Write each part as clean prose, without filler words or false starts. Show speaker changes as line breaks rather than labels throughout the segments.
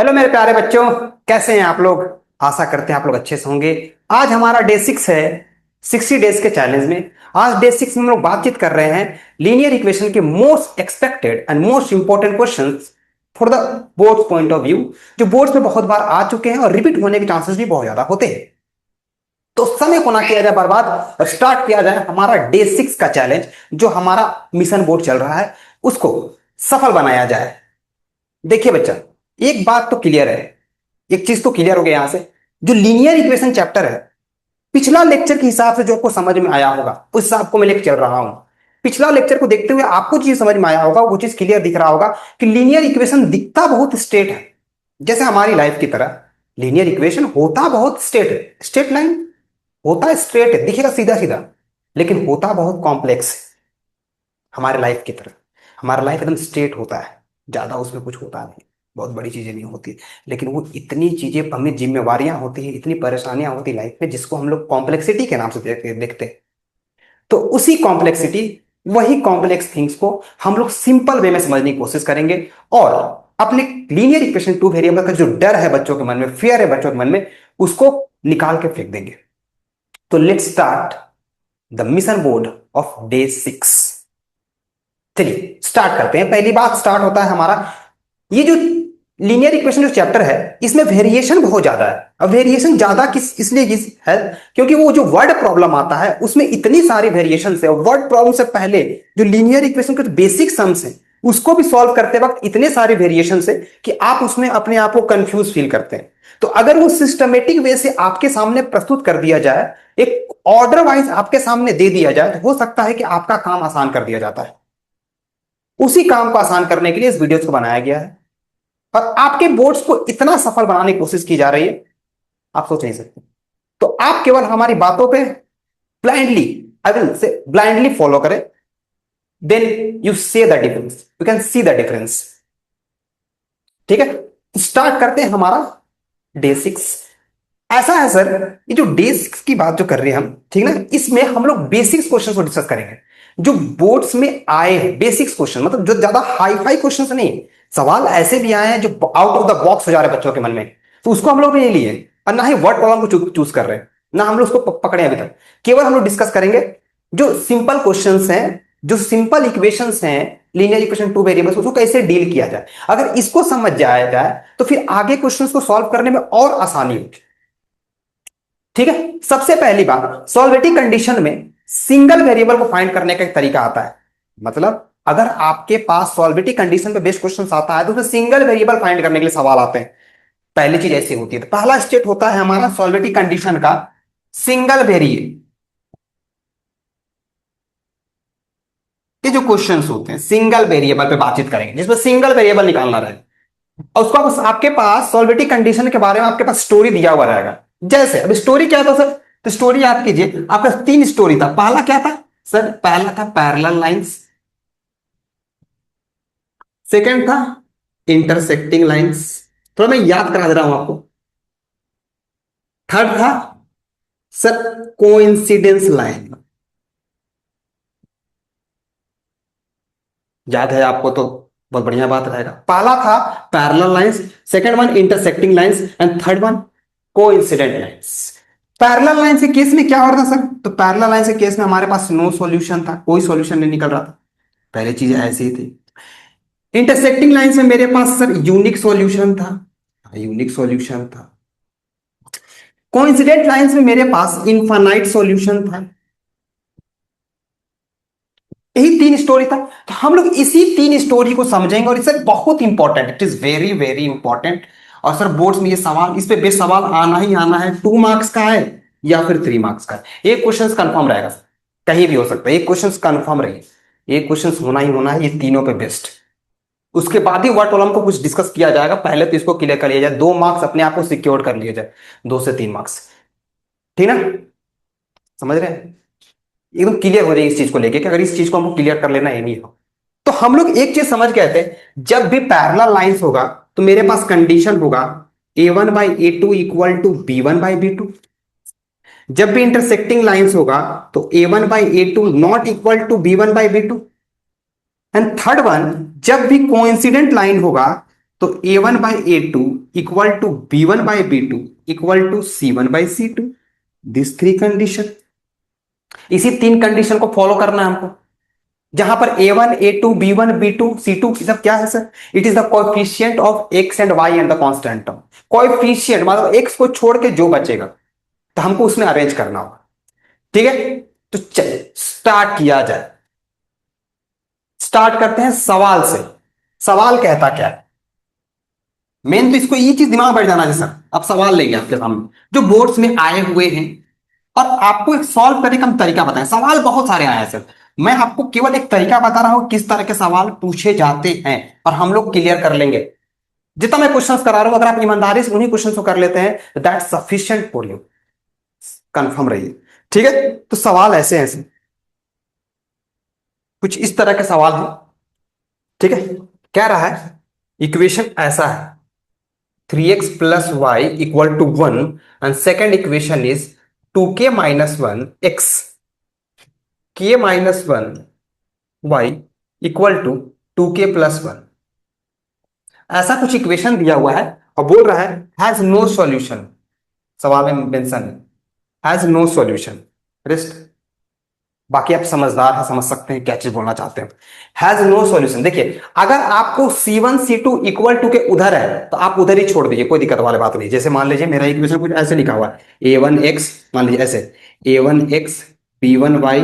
Hello मेरे प्यारे बच्चों, कैसे हैं आप लोग। आशा करते हैं आप लोग अच्छे से होंगे। आज हमारा डे 6 है 60 डेज के चैलेंज में। आज डे 6 में हम लोग बातचीत कर रहे हैं लीनियर इक्वेशन के most expected and most important questions for the board point of view, जो बोर्ड्स में बहुत बार आ चुके हैं और रिपीट होने के चांसेस भी बहुत ज्यादा होते हैं। तो समय को ना किया जाए बर्बाद और स्टार्ट किया जाए हमारा डे 6 का चैलेंज। जो हमारा मिशन बोर्ड चल रहा है उसको सफल बनाया जाए। देखिए बच्चा, एक बात तो क्लियर है, एक चीज तो क्लियर हो गया यहां से। जो लीनियर इक्वेशन चैप्टर है, पिछला लेक्चर के हिसाब से जो आपको समझ में आया होगा उस हिसाब को मैं लेकर चल रहा हूं। पिछला लेक्चर को देखते हुए आपको चीज समझ में आया होगा, वो चीज क्लियर दिख रहा होगा कि लीनियर इक्वेशन दिखता बहुत स्ट्रेट है, जैसे हमारी लाइफ की तरह। लीनियर इक्वेशन होता बहुत स्ट्रेट है, स्ट्रेट लाइन होता है, स्ट्रेट है, दिखेगा सीधा सीधा, लेकिन होता बहुत कॉम्प्लेक्स है हमारे लाइफ की तरह। हमारा लाइफ एकदम स्ट्रेट होता है, ज्यादा उसमें कुछ होता नहीं, बहुत बड़ी चीजें नहीं होती, लेकिन वो इतनी चीजें हमें जिम्मेवारियां होती हैं, इतनी परेशानियां होती लाइफ में, जिसको हम लोग कॉम्प्लेक्सिटी के नाम से देखते हैं। तो उसी कॉम्प्लेक्सिटी, वही कॉम्प्लेक्स थिंग्स को हम लोग सिंपल वे में समझने की कोशिश करेंगे और अपने लीनियर इक्वेशन टू वेरिएबल का जो डर है बच्चों के मन में, फियर है बच्चों के मन में, उसको निकाल के फेंक देंगे। तो let's start the mission board of day 6। चलिए स्टार्ट करते हैं। पहली बात स्टार्ट होता है हमारा, ये जो लीनियर इक्वेशन जो चैप्टर है इसमें वेरिएशन बहुत ज्यादा है। अब वेरिएशन ज्यादा किस इसलिए किस है, क्योंकि वो जो वर्ड प्रॉब्लम आता है उसमें इतनी सारी वेरिएशन है। वर्ड प्रॉब्लम से पहले जो लीनियर इक्वेशन के बेसिक सम्स है उसको भी सॉल्व करते वक्त इतने सारे वेरिएशन है कि आप उसमें अपने आप को कंफ्यूज फील करते हैं। तो अगर वो सिस्टमेटिक वे से आपके सामने प्रस्तुत कर दिया जाए, एक ऑर्डर वाइज आपके सामने दे दिया जाए, तो हो सकता है कि आपका काम आसान कर दिया जाता है। उसी काम को आसान करने के लिए इस वीडियो को बनाया गया है और आपके बोर्ड्स को इतना सफल बनाने की कोशिश की जा रही है, आप सोच नहीं सकते। तो आप केवल हमारी बातों पे blindly, I will say blindly follow करें, देन यू से the difference, you can see the difference. ठीक है, स्टार्ट करते हैं हमारा डे 6। ऐसा है सर, ये जो डे 6 की बात जो कर रहे हैं हम, ठीक ना, इसमें हम लोग बेसिक्स क्वेश्चन को डिस्कस करेंगे जो बोर्ड्स में आए हैं। बेसिक्स क्वेश्चन मतलब जो ज्यादा हाई फाई क्वेश्चन नहीं, सवाल ऐसे भी आए हैं जो आउट ऑफ द बॉक्स हो जा रहे हैं बच्चों के मन में, तो उसको हम लोग भी नहीं लिए और ना ही वर्ड प्रॉब्लम को चूज कर रहे हैं, ना हम लोग उसको पकड़े अभी तक। केवल हम लोग डिस्कस करेंगे जो सिंपल क्वेश्चंस हैं, जो सिंपल इक्वेशंस हैं, लीनियर इक्वेशन टू वेरिएबल्स, उसको कैसे डील किया जाए। अगर इसको समझ जाया जाए तो फिर आगे क्वेश्चंस को सॉल्व करने में और आसानी होगी। ठीक है, सबसे पहली बात, सॉल्वेटिव कंडीशन में सिंगल वेरिएबल को फाइंड करने का एक तरीका आता है। मतलब अगर आपके पास सॉल्वेटिव कंडीशन पे बेस्ड क्वेश्चन आता है तो उसमें सिंगल वेरिएबल फाइंड करने के लिए सवाल आते हैं। पहली चीज ऐसी होती है, तो पहला स्टेट होता है हमारा सॉल्वेटिव कंडीशन का सिंगल वेरिएबल के जो क्वेश्चंस होते हैं, सिंगल वेरिएबल पे बातचीत करेंगे जिसमें सिंगल वेरिएबल निकालना रहे और उसको आपके पास सॉल्वेटिव कंडीशन के बारे में आपके पास स्टोरी दिया हुआ रहेगा। जैसे अब स्टोरी क्या था सर, तो स्टोरी याद कीजिए, आपका 3 स्टोरी था। पहला क्या था सर, पहला था पैरेलल लाइंस, सेकंड था इंटरसेक्टिंग लाइंस, थोड़ा मैं याद करा दे रहा हूं आपको। थर्ड था सर कोइंसिडेंस लाइन, याद है आपको तो बहुत बढ़िया बात रहेगा। पहला था parallel lines, second one intersecting lines and third one coincident lines. Parallel line के केस में क्या हो रहा था सर, तो पैरेलल लाइन के केस में हमारे पास नो सॉल्यूशन था, कोई सॉल्यूशन नहीं निकल रहा था, पहले चीज ऐसी ही थी। इंटरसेक्टिंग लाइन में मेरे पास सर यूनिक सॉल्यूशन था, यूनिक सॉल्यूशन था। कोइंसिडेंट लाइंस में मेरे पास इनफाइनाइट सॉल्यूशन था। यही 3 स्टोरी था। तो हम लोग इसी 3 स्टोरी को समझेंगे और इससे बहुत important, it is very very important. और सर बोर्ड्स में ये सवाल, इस पे बेस सवाल आना ही आना है। 2 मार्क्स का है या फिर 3 मार्क्स का है, एक क्वेश्चन कंफर्म रहेगा, कहीं भी हो सकता है, एक क्वेश्चन कंफर्म रही, एक क्वेश्चन होना ही होना है, ये तीनों पे बेस्ट। उसके बाद ही वर्ड प्रॉब्लम को कुछ डिस्कस किया जाएगा, पहले तो इसको क्लियर कर लिया जाए, 2 मार्क्स अपने आप को सिक्योर कर लिया जाए, 2 से 3 मार्क्स। ठीक ना, समझ रहे हैं, एकदम क्लियर हो जाए इस चीज को लेके कि अगर इस चीज को हमको क्लियर कर लेना है नहीं हो। तो हम लोग एक चीज समझ गए थे, जब भी पैरेलल लाइंस होगा तो मेरे पास कंडीशन होगा a1/a2 इक्वल टू b1/b2। जब भी इंटरसेक्टिंग लाइंस होगा तो a1/a2 not equal to b1/b2। And third one, जब भी कोइंसिडेंट लाइन होगा तो a1/a2 equal to b1/b2 equal to c1/c2, this three condition. इसी तीन कंडीशन को फॉलो करना है हमको, जहां पर a1 a2 b1 b2 c2 सब क्या है sir? It is the coefficient of x and y and the constant term. Coefficient मतलब x को छोड़ के जो बचेगा तो हमको उसमें अरेंज करना होगा। ठीक है, तो चलिए स्टार्ट किया जाए। स्टार्ट करते हैं सवाल से। सवाल कहता क्या है? मेन तो इसको ये चीज दिमाग में बैठ जाना है सर। अब सवाल लेंगे आपके सामने जो बोर्ड्स में आए हुए हैं, और आपको एक सॉल्व करने का हम तरीका बताएं। सवाल बहुत सारे आए हैं सर, मैं आपको केवल एक तरीका बता रहा हूं किस तरह के सवाल पूछे जाते हैं, और हम लोग क्लियर कर लेंगे। जितना मैं क्वेश्चंस करा रहा हूं, अगर आप ईमानदारी से उन्हीं क्वेश्चंस को कर लेते हैं, that sufficient for you. Confirm रहिए। ठीक है, तो सवाल ऐसे हैं, कुछ इस तरह के सवाल हैं। ठीक है, क्या रहा है? इक्वेशन ऐसा है, 3x plus y equal to 1, and second equation is 2k minus 1 x, k minus 1 y equal to 2k plus 1। ऐसा कुछ इक्वेशन दिया हुआ है और बोल रहा है हैज नो सॉल्यूशन। सवाल में मेंशन है हैज नो सॉल्यूशन। रेस्ट बाकी आप समझदार हैं, समझ सकते हैं क्या चीज बोलना चाहते हैं। Has no solution. देखिए, अगर आपको C1 C2 इक्वल टू के उधर है तो आप उधर ही छोड़ दीजिए, कोई दिक्कत वाली बात नहीं। जैसे मान लीजिए मेरा इक्वेशन कुछ ऐसे लिखा हुआ है a1x, मान लीजिए ऐसे a1x b1y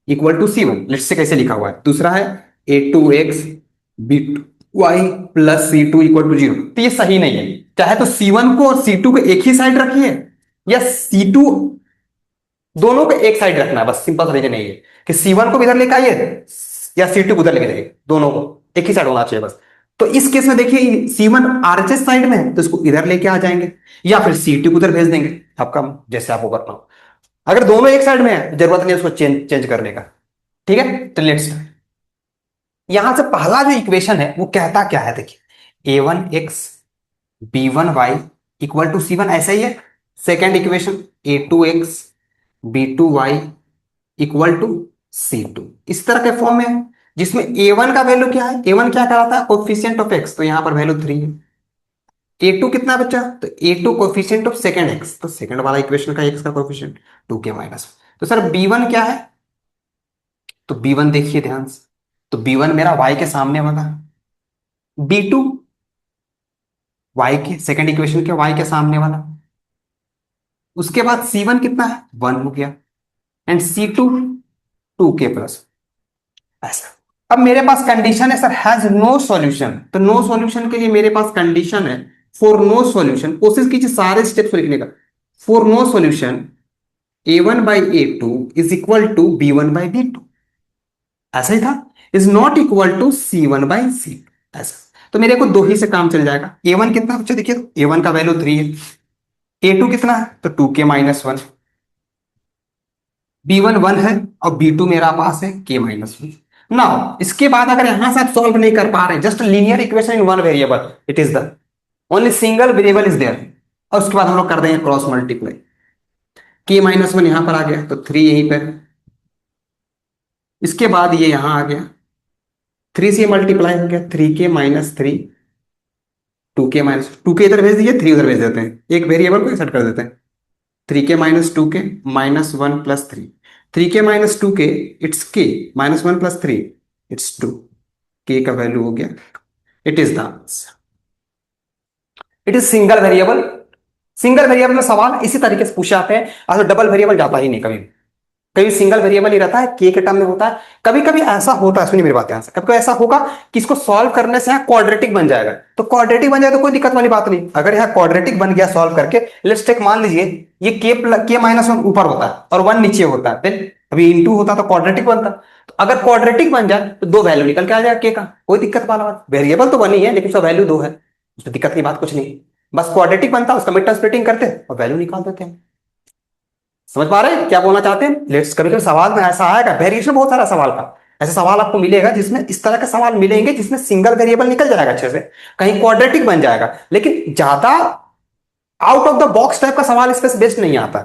equal to C1, let's say कैसे लिखा हुआ है। दूसरा है a2x b2y plus C2 equal to 0, तो ये सही नहीं है। चाहे तो C1 को और C2 को एक ही साइड रखिए, या C2 दोनों को एक साइड रखना है। बस सिंपल रीजन यही है कि C1 को भी इधर लेके आइए या C2 को उधर लेके जाइए, दोनों को एक ही साइड होना चाहिए बस। तो इस केस में देखिए C1 RHS साइड में है तो इसको इधर लेके आ जाएंगे, या फिर C2 को उधर भेज देंगे, आपका जैसे आपको करना हो। अगर दोनों एक साइड में है जरूरत नहीं है उसको चेंज करने का। ठीक है, तो लेट्स यहां से पहला जो इक्वेशन है वो कहता क्या है? देखिए a1x b1y equal to C1, ऐसा ही है। Second equation a2x b2y equal to C2, इस तरह के फॉर्म में है, जिसमें a1 का वैल्यू क्या है? a1 क्या कराता है? कोफिशिएंट ऑफ x, तो यहां पर वैल्यू 3 है। a2 कितना बचा? तो a2 coefficient of second x, तो सेकंड वाला इक्वेशन का x का कोफिशिएंट 2k माइनस। तो सर b1 क्या है? तो b1 देखिए ध्यान से, तो b1 मेरा y के सामने वाला, b2 y के सेकंड इक्वेशन के y के सामने वाला। उसके बाद C1 कितना है? 1 हो गया, एंड C2 2k प्लस। ऐसा। अब मेरे पास कंडीशन है सर हैज नो सॉल्यूशन, तो नो सॉल्यूशन के लिए मेरे पास कंडीशन है फॉर नो सॉल्यूशन। कोशिश कीजिए सारे स्टेप्स लिखने का। For no solution a1/a2 is equal to b1/b2, ऐसा ही था। Is not equal to c1/c2, ऐसा। तो मेरे को दो ही से काम चल जाएगा। a1 कितना बच्चे? देखिए a1 का वैल्यू 3 है, a2 कितना है? तो 2k माइनस 1, b1 1 है और b2 मेरा पास है k माइनस 1। नाउ इसके बाद अगर यहां से आप सॉल्व नहीं कर पा रहे, just linear equation in one variable, it is the only single variable is there, और उसके बाद हम लोग कर देंगे क्रॉस मल्टीप्लाई। k माइनस 1 यहां पर आ गया तो 3 यहीं पर, इसके बाद ये यहां आ गया, 3 से मल्टीप्लाई हो गया, 3k minus 3, 2k minus 2k इधर भेज दीजिए, 3 उधर भेज देते हैं, एक वेरिएबल को सेट कर देते हैं। 3k minus 2k minus 1 plus 3, 3k minus 2k it's k minus 1 plus 3 it's 2, k का वैल्यू हो गया, it is the answer. It is single variable. Single variable में सवाल इसी तरीके से पूछे जाते हैं, और डबल वेरिएबल जाता ही नहीं कभी। कभी सिंगल वेरिएबल ही रहता है, के टर्म में होता है। कभी कभी ऐसा होता है, सुनिए मेरी बात ध्यान से, कभी कभी ऐसा होगा कि इसको सॉल्व करने से यहाँ क्वाड्रेटिक बन जाएगा, तो क्वाड्रेटिक बन जाए तो कोई दिक्कत वाली बात नहीं। अगर यहाँ क्वाड्रेटिक बन गया सॉल्व करके, लेट्स टेक मान लीजिए ये के माइनस 1 ऊपर होता है और 1 नीचे होता है, देन अभी इंटू होता तो क्वाड्रेटिक बनता। तो अगर क्वाड्रेटिक बन जाए तो दो वैल्यू निकल के आ जाएगा के का, कोई दिक्कत वाला बात। वेरिएबल तो बनी है लेकिन उसका वैल्यू 2 है, उसमें दिक्कत की बात कुछ नहीं। बस क्वाड्रेटिक बनता है, उसका मिड टर्म स्प्लिटिंग करते हैं और वैल्यू निकाल देते हैं। समझ पा रहे हैं क्या बोलना चाहते हैं? लेट्स, कभी कभी सवाल में ऐसा आएगा, वेरिएशन बहुत सारा सवाल का, ऐसे सवाल आपको मिलेगा जिसमें इस तरह के सवाल मिलेंगे जिसमें सिंगल वेरिएबल निकल जाएगा अच्छे से, कहीं क्वाड्रेटिक बन जाएगा, लेकिन ज्यादा out of the box type का सवाल इस पे बेस्ड नहीं आता।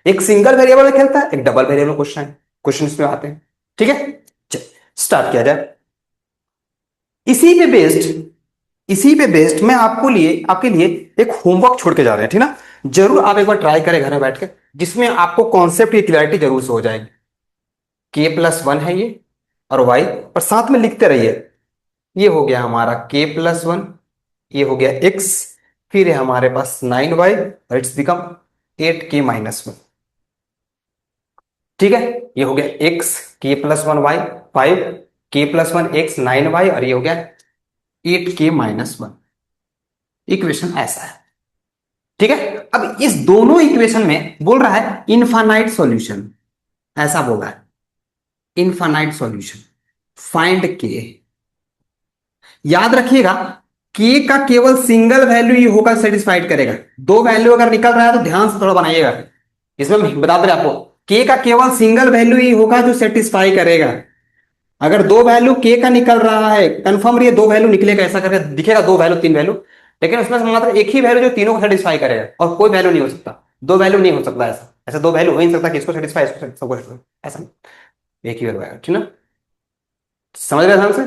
एक सिंगल वेरिएबल में खेलता है, एक डबल वेरिएबल क्वेश्चन इसमें आते हैं। ठीक है, स्टार्ट किया जाए। इसी पे बेस्ड इसी पे बेस्ड मैं आपके लिए एक होमवर्क छोड़ के जा रहे हैं, ठीक ना। जरूर आप एक बार ट्राई करें घर में बैठ के, जिसमें आपको कॉन्सेप्ट की क्लैरिटी जरूर से हो जाएगी। k+1 है ये, और y, और साथ में लिखते रहिए। ये हो गया हमारा k+1, ये हो गया x, फिर है हमारे पास 9y, और इट्स बिकम 8k-1। ठीक है, ये हो गया x, k+1 y 5, k+1 x 9y, और ये हो गया 8k-1। इक्वेशन ऐसा है, ठीक है। अब इस दोनों इक्वेशन में बोल रहा है इनफाइनाइट सॉल्यूशन, ऐसा बोल रहा है इनफाइनाइट सॉल्यूशन, फाइंड के। याद रखिएगा, के का केवल सिंगल वैल्यू ही होगा सेटिस्फाइड करेगा। दो वैल्यू अगर निकल रहा है तो ध्यान से थोड़ा बनाइएगा, इसमें हम बता दें आपको, के का केवल सिंगल वैल्यू ही होगा जो सेटिस्फाई करेगा। अगर दो वैल्यू के का निकल रहा है, कंफर्म ये दो वैल्यू निकलेगा, ऐसा करके दिखेगा दो वैल्यू तीन वैल्यू, लेकिन उसमें से मात्र एक ही वैल्यू जो तीनों को सेटिस्फाई करेगा, और कोई वैल्यू नहीं हो सकता, दो वैल्यू नहीं हो सकता, ऐसा ऐसा दो वैल्यू हो ही नहीं सकता कि इसको सेटिस्फाई इसको सबको satisfy, ऐसा नहीं। एक ही वैल्यू आएगा, ठीक ना, समझ रहे ध्यान से,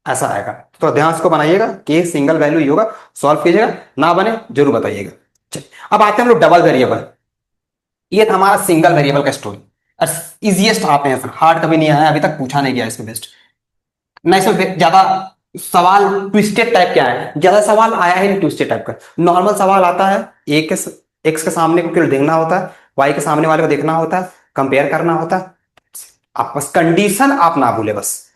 ऐसा आएगा। तो ध्यान से इसको बनाइएगा, के सिंगल वैल्यू ही होगा, सॉल्व कीजिएगा, ना बने जरूर बताइएगा। चलिए अब आते हैं हम लोग डबल वेरिएबल। ये था हमारा सिंगल वेरिएबल का स्टोरी, और इजिएस्ट आते हैं, हार्ड कभी नहीं आया अभी तक, पूछा नहीं गया इसमें बेस्ट, ना इसमें ज्यादा सवाल ट्विस्टेड टाइप के आए हैं, ज्यादा सवाल आया है नहीं ट्विस्टेड टाइप का। नॉर्मल सवाल आता है, एक्स के सामने को केवल देखना होता है, वाई के सामने वाले को देखना होता है, कंपेयर करना होता है। आप बस कंडीशन आप ना भूले, बस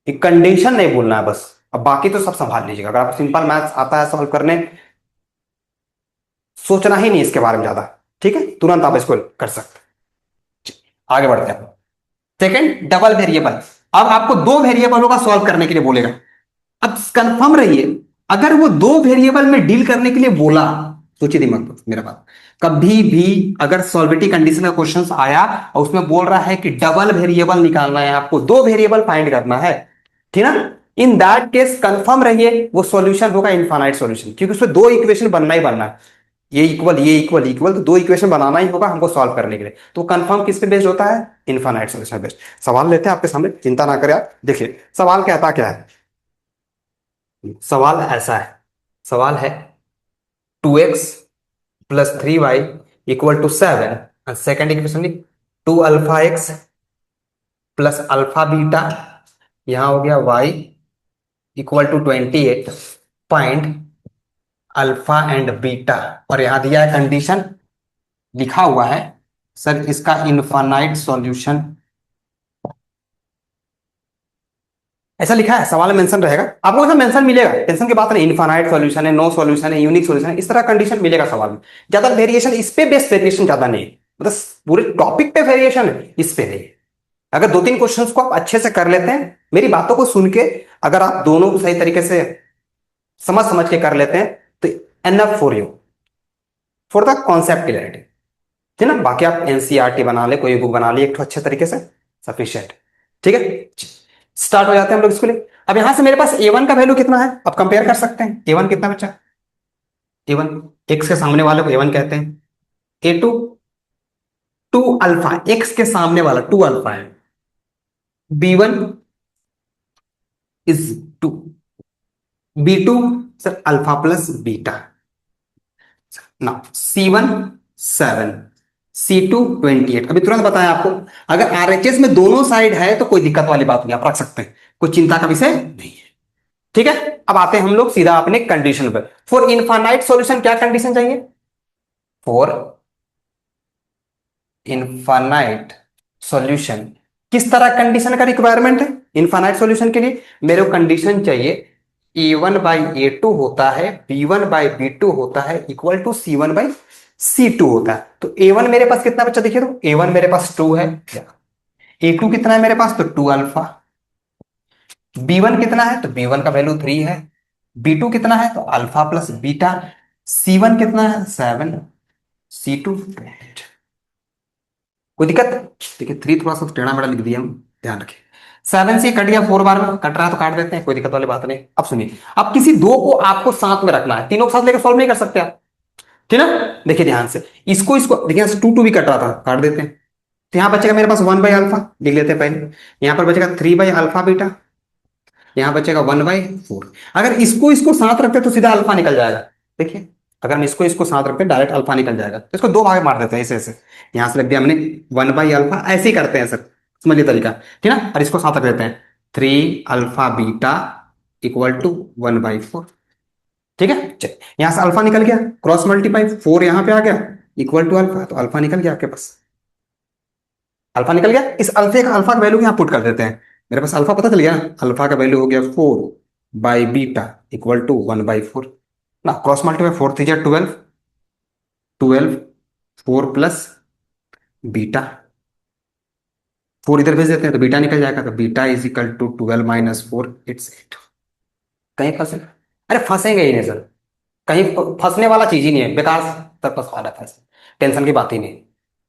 एक कंडीशन नहीं भूलना है बस। अब बाकी तो सब संभाल लीजिएगा। अगर आपको सिंपल मैथ्स आता है सॉल्व करने, सोचना ही नहीं इसके बारे में ज्यादा, ठीक है, तुरंत आप इसको कर सकते। आगे बढ़ते हैं। Second, double variable. अब आपको दो वेरिएबलों का सॉल्व करने के लिए बोलेगा। अब कंफर्म रहिए, अगर वो दो वेरिएबल में डील करने के लिए बोला, सोचिए दिमाग पर मेरा बात, कभी भी अगर सॉल्विटी कंडीशन का क्वेश्चन आया और उसमें बोल रहा है कि डबल वेरिएबल निकालना है, आपको दो वेरिएबल फाइंड करना है, ठीक ना, इन दैट केस कंफर्म रहिए वो सॉल्यूशन होगा इनफाइनाइट सॉल्यूशन, क्योंकि उसमें दो इक्वेशन बनना ही बनना है, ये इक्वल ये इक्वल इक्वल, तो दो इक्वेशन बनाना ही होगा हमको सॉल्व करने के लिए। तो कंफर्म किस पे बेस्ड होता है, इनफाइनाइट सॉल्यूशन बेस्ड। सवाल लेते हैं आपके सामने, चिंता ना करें आप। देखिए सवाल कहता क्या है, सवाल ऐसा है, सवाल है 2x+3y = 7, और सेकेंड इक्वेशन 2α x+α β, यहां हो गया y = 28, find alpha and beta, और यहां दिया है कंडीशन, लिखा हुआ है सर इसका इनफाइनाइट सॉल्यूशन, ऐसा लिखा है सवाल में, मेंशन रहेगा, आपको ऐसा मेंशन मिलेगा, टेंशन की बात नहीं। इनफाइनाइट सॉल्यूशन है, नो सॉल्यूशन है, यूनिक सॉल्यूशन है, इस तरह कंडीशन मिलेगा सवाल में। ज्यादा वेरिएशन इस पे बेस्ट, वेरिएशन ज्यादा नहीं है, मतलब पूरे टॉपिक पे वेरिएशन है, इस पे नहीं है। अगर दो तीन क्वेश्चंस को आप अच्छे से कर लेते हैं, मेरी बातों को सुन के अगर आप दोनों को सही तरीके से समझ समझ के कर लेते हैं, तो enough for you, for the concept clarity, ठीक ना। बाकी आप एनसीईआरटी बना ले, कोई बुक बना ली एक तो अच्छे तरीके से, सफिशिएंट, ठीक है। स्टार्ट हो जाते हैं हम लोग इसको लिए। अब यहां से मेरे पास a1 का वैल्यू कितना है, अब कंपेयर कर सकते हैं। a1 कितना बचा, a1 x के सामने वाले को a1 कहते हैं, a2 2 अल्फा, x के सामने वाला 2 अल्फा है, b1 is 2, b2 sir alpha plus beta, ना c1 7, c2 28। अभी तुरंत बताया आपको, अगर आरएचएस में दोनों साइड है तो कोई दिक्कत वाली बात नहीं, आप रख सकते हैं, कोई चिंता का विषय नहीं है, ठीक है। अब आते हैं हम लोग सीधा अपने कंडीशन पर। फॉर इनफाइनाइट सॉल्यूशन क्या कंडीशन चाहिए, फॉर इनफाइनाइट सॉल्यूशन किस तरह कंडीशन का रिक्वायरमेंट है इनफाइनाइट सॉल्यूशन के लिए, मेरे को कंडीशन चाहिए a1/a2 होता है, b1/b2 होता है, इक्वल टू c1/c2 होता है। तो a1 मेरे पास कितना बच्चा, देखिए तो a1 मेरे पास 2 है, a2 कितना है मेरे पास, तो 2 अल्फा, b1 कितना है, तो b1 का वैल्यू 3 है, b2 कितना है, तो अल्फा प्लस बीटा, c1 कितना है 7, c2 8। कोई दिक्कत, देखिए 3 थोड़ा सा टेढ़ा मेढ़ा लिख दिया हम, ध्यान रखिए। 7 से कट गया, 4 बार में कट रहा है तो काट देते हैं, कोई दिक्कत वाली बात नहीं। अब सुनिए, अब किसी दो को आपको साथ में रखना है, तीनों को साथ लेकर सॉल्व नहीं कर सकते आप, ठीक ना। देखिए ध्यान से, इसको इसको देखिए, 2 भी कट रहा था, काट देते हैं। तो यहां बचेगा मेरे पास 1/अल्फा, लिख लेते हैं पहले, यहां पर बचेगा 3/अल्फा बीटा, यहाँ बचेगा 1/4। अगर इसको इसको साथ रखते तो सीधा अल्फा निकल जाएगा। देखिए, अगर हम इसको इसको साथ रखते हैं डायरेक्ट अल्फा निकल जाएगा। तो इसको दो भाग मार देते हैं ऐसे ऐसे। यहाँ से रख दिया हमने 1/अल्फा, ऐसे ही करते हैं सर, समझिए तरीका, ठीक ना। और इसको साथ रख देते हैं 3 अल्फा बीटा = 1/4। ठीक है, चलिए यहां से अल्फा निकल गया, क्रॉस मल्टीप्लाई 4 यहां पे आ गया इक्वल टू अल्फा, तो अल्फा निकल गया आपके पास। अल्फा निकल गया, इस अल्फा का वैल्यू यहां पुट कर देते हैं। मेरे पास अल्फा पता चल गया ना, अल्फा का वैल्यू हो गया 4/बीटा = 1/4 ना। क्रॉस मल्टीप्लाई 4 3 12, 12 4 प्लस बीटा, 4 इधर भेज देते हैं तो बीटा निकल जाएगा, तो बीटा = 12 - 4 इट्स 8। कहीं फंसे? अरे फंसेंगे ही नहीं सर, कहीं फंसने वाला चीज ही नहीं है, बेकार तक फंस पा रहा था। टेंशन की बात ही नहीं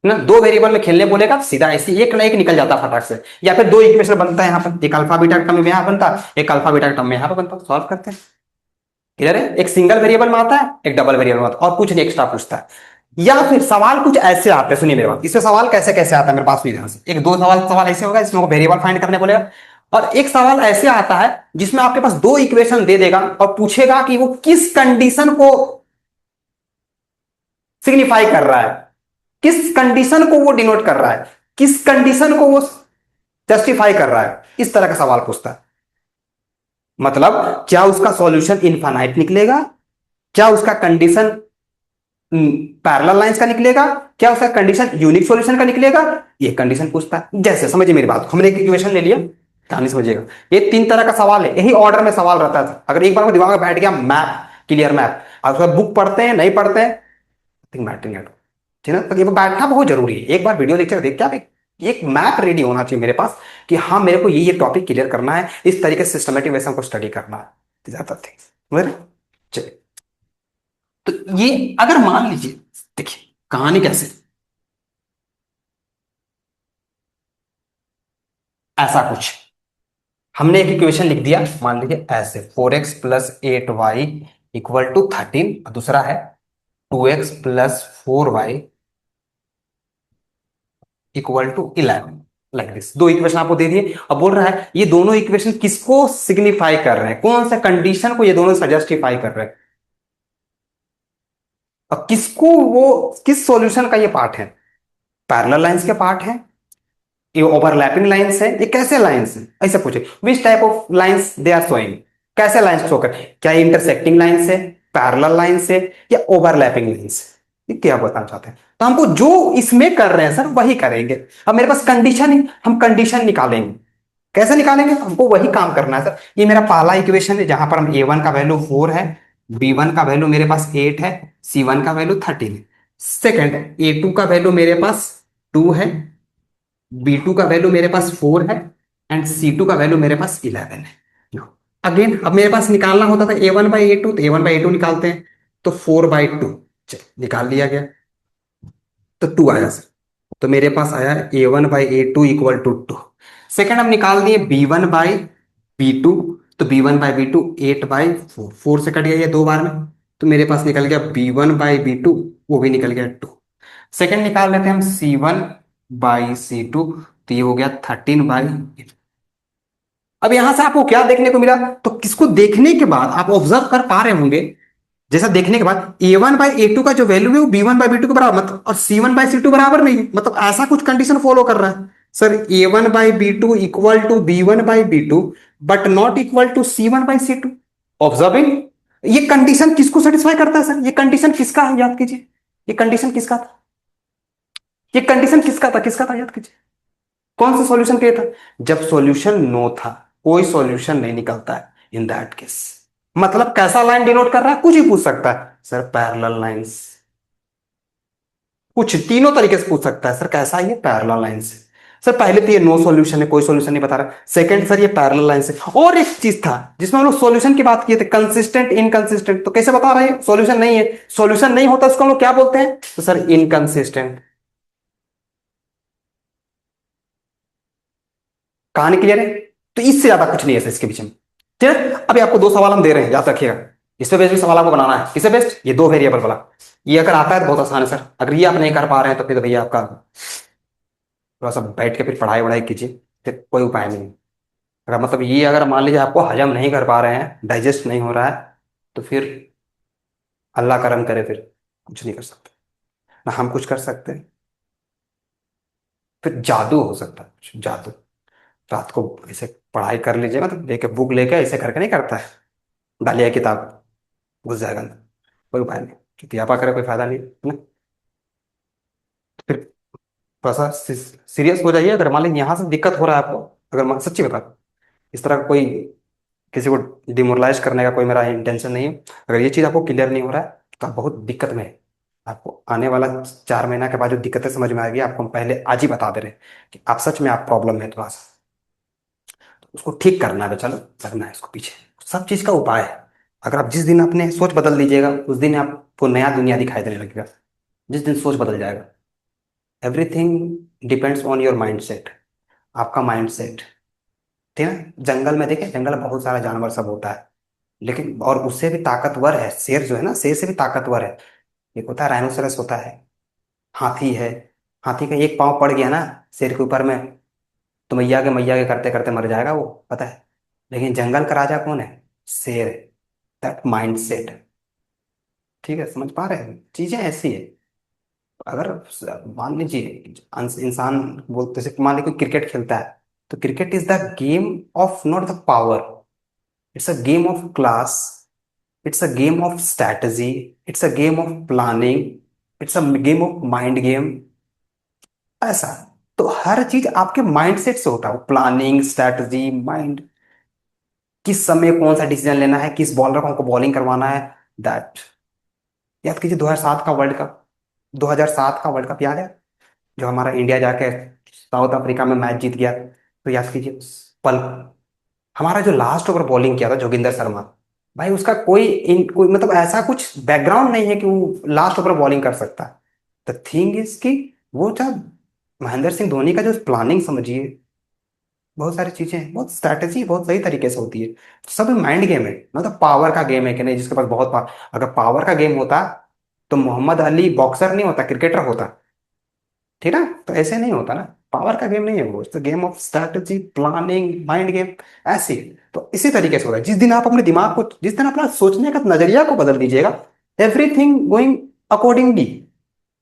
ना। दो वेरिएबल में खेलने बोलेगा सीधा ऐसे एक ना एक निकल जाता फटाक से, या फिर दो इक्वेशन बनता है यहाँ पर, एक अल्फा बीटा का टर्म में यहाँ बनता, एक अल्फा बीटा का टर्म में यहाँ पर बनता, सॉल्व करते हैं। क्लियर है? एक सिंगल वेरिएबल में आता है, एक डबल वेरिएबल में आता है, और कुछ नहीं एक्स्ट्रा पूछता है। या फिर सवाल कुछ ऐसे आते हैं, सुनिए मेरे बात, इससे सवाल कैसे कैसे आता है मेरे पास भी ध्यान से। एक दो सवाल ऐसे होगा जिसमें वेरिएबल फाइंड करने बोलेगा, और एक सवाल ऐसे आता है जिसमें आपके पास दो इक्वेशन दे देगा और पूछेगा कि वो किस कंडीशन को सिग्निफाई कर रहा है, किस कंडीशन को वो डिनोट कर रहा है, किस कंडीशन को वो जस्टिफाई कर रहा है, इस तरह का सवाल पूछता है। मतलब क्या उसका सॉल्यूशन इनफाइनाइट निकलेगा, क्या उसका कंडीशन पैरेलल लाइंस का निकलेगा, क्या उसका कंडीशन यूनिक सॉल्यूशन का निकलेगा, ये कंडीशन पूछता है। जैसे समझिए मेरी बात, हमने एक इक्वेशन ले लिया, कहानी समझिएगा। ये तीन तरह का सवाल है, यही ऑर्डर में सवाल रहता था। अगर एक बार वो दिमाग में बैठ गया मैप, क्लियर मैप, आप उसका बुक पढ़ते हैं नहीं पढ़ते हैं, थिंक मैटरिंग एट, ठीक है ना। तो ये बैठना बहुत जरूरी है, एक बार वीडियो लेक्चर देख के आप एक मैप रेडी होना चाहिए मेरे पास कि हाँ मेरे को ये टॉपिक क्लियर करना है, इस तरीके से सिस्टमेटिक वैसे हमको स्टडी करना है। ज्यादा थिंग्स, चलिए। तो ये अगर मान लीजिए, देखिए कहानी कैसे, ऐसा कुछ हमने एक इक्वेशन लिख दिया, मान लीजिए ऐसे 4x + 8y = 13, और दूसरा है 2x + 4y = 11, लाइक दिस। दो इक्वेशन आपको दे दिए, अब बोल रहा है ये दोनों इक्वेशन किसको सिग्निफाई कर रहे हैं, कौन सा कंडीशन को ये दोनों जस्टिफाई कर रहे हैं, और किसको वो किस सॉल्यूशन का ये पार्ट है, पैरेलल लाइंस के पार्ट है, ये ओवरलैपिंग लाइंस है, ये कैसे लाइंस है, ऐसे पूछे which type of lines they are showing, कैसे लाइंस शो कर, क्या ये इंटरसेक्टिंग लाइंस है, पैरेलल लाइंस है, या ओवरलैपिंग लाइंस है, ये क्या बताना चाहते हैं। तो हमको जो इसमें कर रहे हैं सर वही करेंगे। अब मेरे पास कंडीशन है, हम कंडीशन निकालेंगे। कैसे निकालेंगे, हमको वही काम करना है सर। ये मेरा पहला इक्वेशन है जहां पर हम a1 का वैल्यू 4 है, b1 का वैल्यू मेरे पास 8 है, c1 का वैल्यू 13 है। सेकंड, a2 का वैल्यू मेरे पास 2 है, B2 का वैल्यू मेरे पास 4 है, एंड C2 का वैल्यू मेरे पास 11 है। अगेन अब मेरे पास निकालना होता था A1/A2, तो A1/A2 निकालते हैं, तो 4/2, चल निकाल लिया गया, तो 2 आया सर। तो मेरे पास आया A1/A2 = 2। सेकेंड हम निकाल दिए B1/B2, तो B1/B2 8/4, 4 से कट गया ये दो बार में, तो मेरे पास निकल गया B1/B2, वो भी निकल गया 2। सेकेंड निकाल लेते हैं हम C1/C2, तो ये हो गया 13/8। अब यहां से आपको क्या देखने को मिला, तो किसको देखने के बाद आप ऑब्जर्व कर पा रहे होंगे, जैसा देखने के बाद A1/A2 का जो वैल्यू है वो B1/B2 के बराबर, मतलब, और C1/C2 बराबर नहीं, मतलब ऐसा कुछ कंडीशन फॉलो कर रहा है sir. A1/B2 = B1/B2 but not equal to C1/C2। Observing, ये कंडीशन किसको सेटिस्फाई करता है सर, ये कंडीशन किसका है याद कीजिए, ये कंडीशन किसका था, ये कंडीशन किसका था याद कीजिए, कौन सा सॉल्यूशन के था, जब सॉल्यूशन नो था, कोई सॉल्यूशन नहीं निकलता है इन दैट केस। मतलब कैसा लाइन डिनोट कर रहा है, कुछ ही पूछ सकता है सर, पैरेलल लाइंस, कुछ तीनों तरीके से पूछ सकता है सर, कैसा है ये पैरेलल लाइंस है। सर पहले तो ये नो सॉल्यूशन है, कोई सॉल्यूशन नहीं बता रहा। सेकंड सर ये पैरेलल लाइंस है, और एक चीज था जिसमें हम लोग सॉल्यूशन की बात किए थे, कंसिस्टेंट इनकंसिस्टेंट, तो कैसे बता रहे हैं सॉल्यूशन नहीं है, सॉल्यूशन नहीं होता उसको हम लोग क्या बोलते हैं, तो सर इनकंसिस्टेंट। कहानी क्लियर है? तो इससे ज्यादा कुछ नहीं है इसके पीछे में। ठीक है, अभी आपको दो सवाल हम दे रहे हैं, याद रखिएगा। इस पे बेस्ड भी सवाल आपको बनाना है, किसे बेस्ड, ये दो वेरिएबल वाला। ये अगर आता है तो बहुत आसान है सर, अगर ये आप नहीं कर पा रहे हैं तो फिर तो भैया आपका थोड़ा सा बैठ के फिर पढ़ाई वढ़ाई कीजिए, फिर कोई उपाय नहीं। अगर मतलब ये अगर मान लीजिए आपको हजम नहीं कर पा रहे हैं, डाइजेस्ट नहीं हो रहा है, तो फिर अल्लाह करम करे, फिर कुछ नहीं कर सकते, ना हम कुछ कर सकते हैं। फिर जादू हो सकता है, कुछ जादू। रात को ऐसे पढ़ाई कर लीजिएगा, तो लेके बुक लेके ऐसे करके नहीं करता है, डालिए किताब, घुस जाएगा अंदर, कोई उपाय नहीं, क्योंकि आपा करे कोई फायदा नहीं है ना। फिर थोड़ा सा सीरियस हो जाइए, अगर मान लीजिए यहाँ से दिक्कत हो रहा है आपको, अगर सच्ची बता, इस तरह का कोई किसी को डिमोरलाइज करने का कोई मेरा इंटेंशन नहीं है। अगर ये चीज़ आपको क्लियर नहीं हो रहा है, तो आप बहुत दिक्कत में है। आपको आने वाला 4 महीना के बाद जो दिक्कतें समझ में आएगी, आपको हम पहले आज ही बता दे रहे हैं कि आप सच में आप प्रॉब्लम है थोड़ा सा, तो उसको ठीक करना है, चलो लगना है इसको पीछे। सब चीज़ का उपाय है। अगर आप जिस दिन अपने सोच बदल दीजिएगा, उस दिन आपको नया दुनिया दिखाई देने लगेगा। जिस दिन सोच बदल जाएगा, everything depends on your mind set. आपका माइंड सेट, ठीक है ना। जंगल में देखें, जंगल में बहुत सारा जानवर सब होता है, लेकिन और उससे भी ताकतवर है शेर, जो है ना, शेर से भी ताकतवर है। एक होता है राइनोसेरस, होता है हाथी है। हाथी का एक पाँव पड़ गया ना शेर के ऊपर में, तो मैया के करते करते मर जाएगा वो, पता है। लेकिन जंगल का राजा कौन है? शेर। That mind set. ठीक है, समझ पा रहे हैं, चीजें ऐसी है। अगर मान लीजिए इंसान बोलते, जैसे मान लीजिए कोई क्रिकेट खेलता है, तो cricket is the game of not the power, it's a game of class, it's a game of strategy, it's a game of planning, it's a game of mind game, ऐसा। तो हर चीज आपके माइंडसेट से होता है, प्लानिंग, स्ट्रैटेजी, माइंड, किस समय कौन सा डिसीजन लेना है, किस बॉलर को हमको बॉलिंग करवाना है, दैट। याद कीजिए 2007 का वर्ल्ड कप, 2007 का वर्ल्ड कप याद है, जो हमारा इंडिया जाके साउथ अफ्रीका में मैच जीत गया, तो याद कीजिए उस पल, हमारा जो लास्ट ओवर बॉलिंग किया था जोगिंदर शर्मा, भाई उसका कोई मतलब ऐसा कुछ बैकग्राउंड नहीं है कि वो लास्ट ओवर बॉलिंग कर सकता है। द थिंग इज कि वो था महेंद्र सिंह धोनी का जो प्लानिंग समझिए, बहुत सारी चीजें, बहुत स्ट्रैटेजी बहुत सही तरीके से होती है। सब माइंड गेम है, मतलब पावर का गेम है कि नहीं, जिसके पास बहुत पावर। अगर पावर का गेम होता, तो मोहम्मद अली बॉक्सर नहीं होता, क्रिकेटर होता, ठीक है ना। तो ऐसे नहीं होता ना, पावर का गेम नहीं है वो, it's game of strategy, planning, mind game, ऐसे। तो इसी तरीके से होता है, जिस दिन आप अपने दिमाग को, जिस दिन अपना सोचने का नजरिया को बदल दीजिएगा, एवरीथिंग गोइंग अकॉर्डिंगली,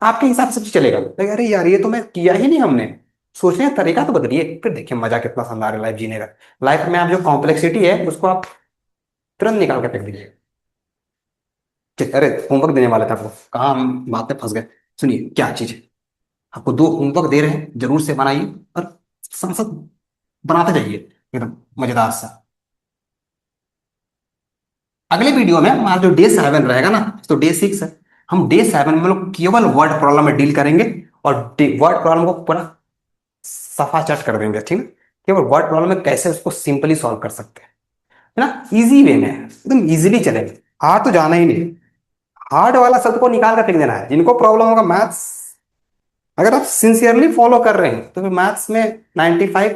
आपके हिसाब से चलेगा। तो अरे यार, ये तो मैं किया ही नहीं हमने, सोचने का तरीका तो बदलिए, फिर देखिए मजा कितना शानदार है लाइफ जीने का। लाइफ में आप जो कॉम्प्लेक्सिटी है, उसको आप तुरंत निकाल के फेंक दीजिए। अरे होमवर्क देने वाले थे आपको, कहाँ हम बात में फंस गए। सुनिए क्या चीज है, आपको 2 होमवर्क दे रहे हैं, जरूर से बनाइए, और साथ साथ बनाते जाइए एकदम मजेदार सा। अगले वीडियो में हमारा जो डे 7 रहेगा ना, तो डे 6 है, हम डे 7 में लोग केवल वर्ड प्रॉब्लम में डील करेंगे, और वर्ड प्रॉब्लम को पूरा सफा चट कर देंगे, ठीक है। केवल वर्ड प्रॉब्लम में कैसे उसको सिंपली सॉल्व कर सकते हैं, है ना, इजी वे में, एकदम इजीली चलेंगे। हार्ड तो जाना ही नहीं, हार्ड वाला शब्द को निकाल कर फेंक देना है। जिनको प्रॉब्लम होगा मैथ्स, अगर आप सिंसियरली फॉलो कर रहे हैं, तो फिर मैथ्स में 95,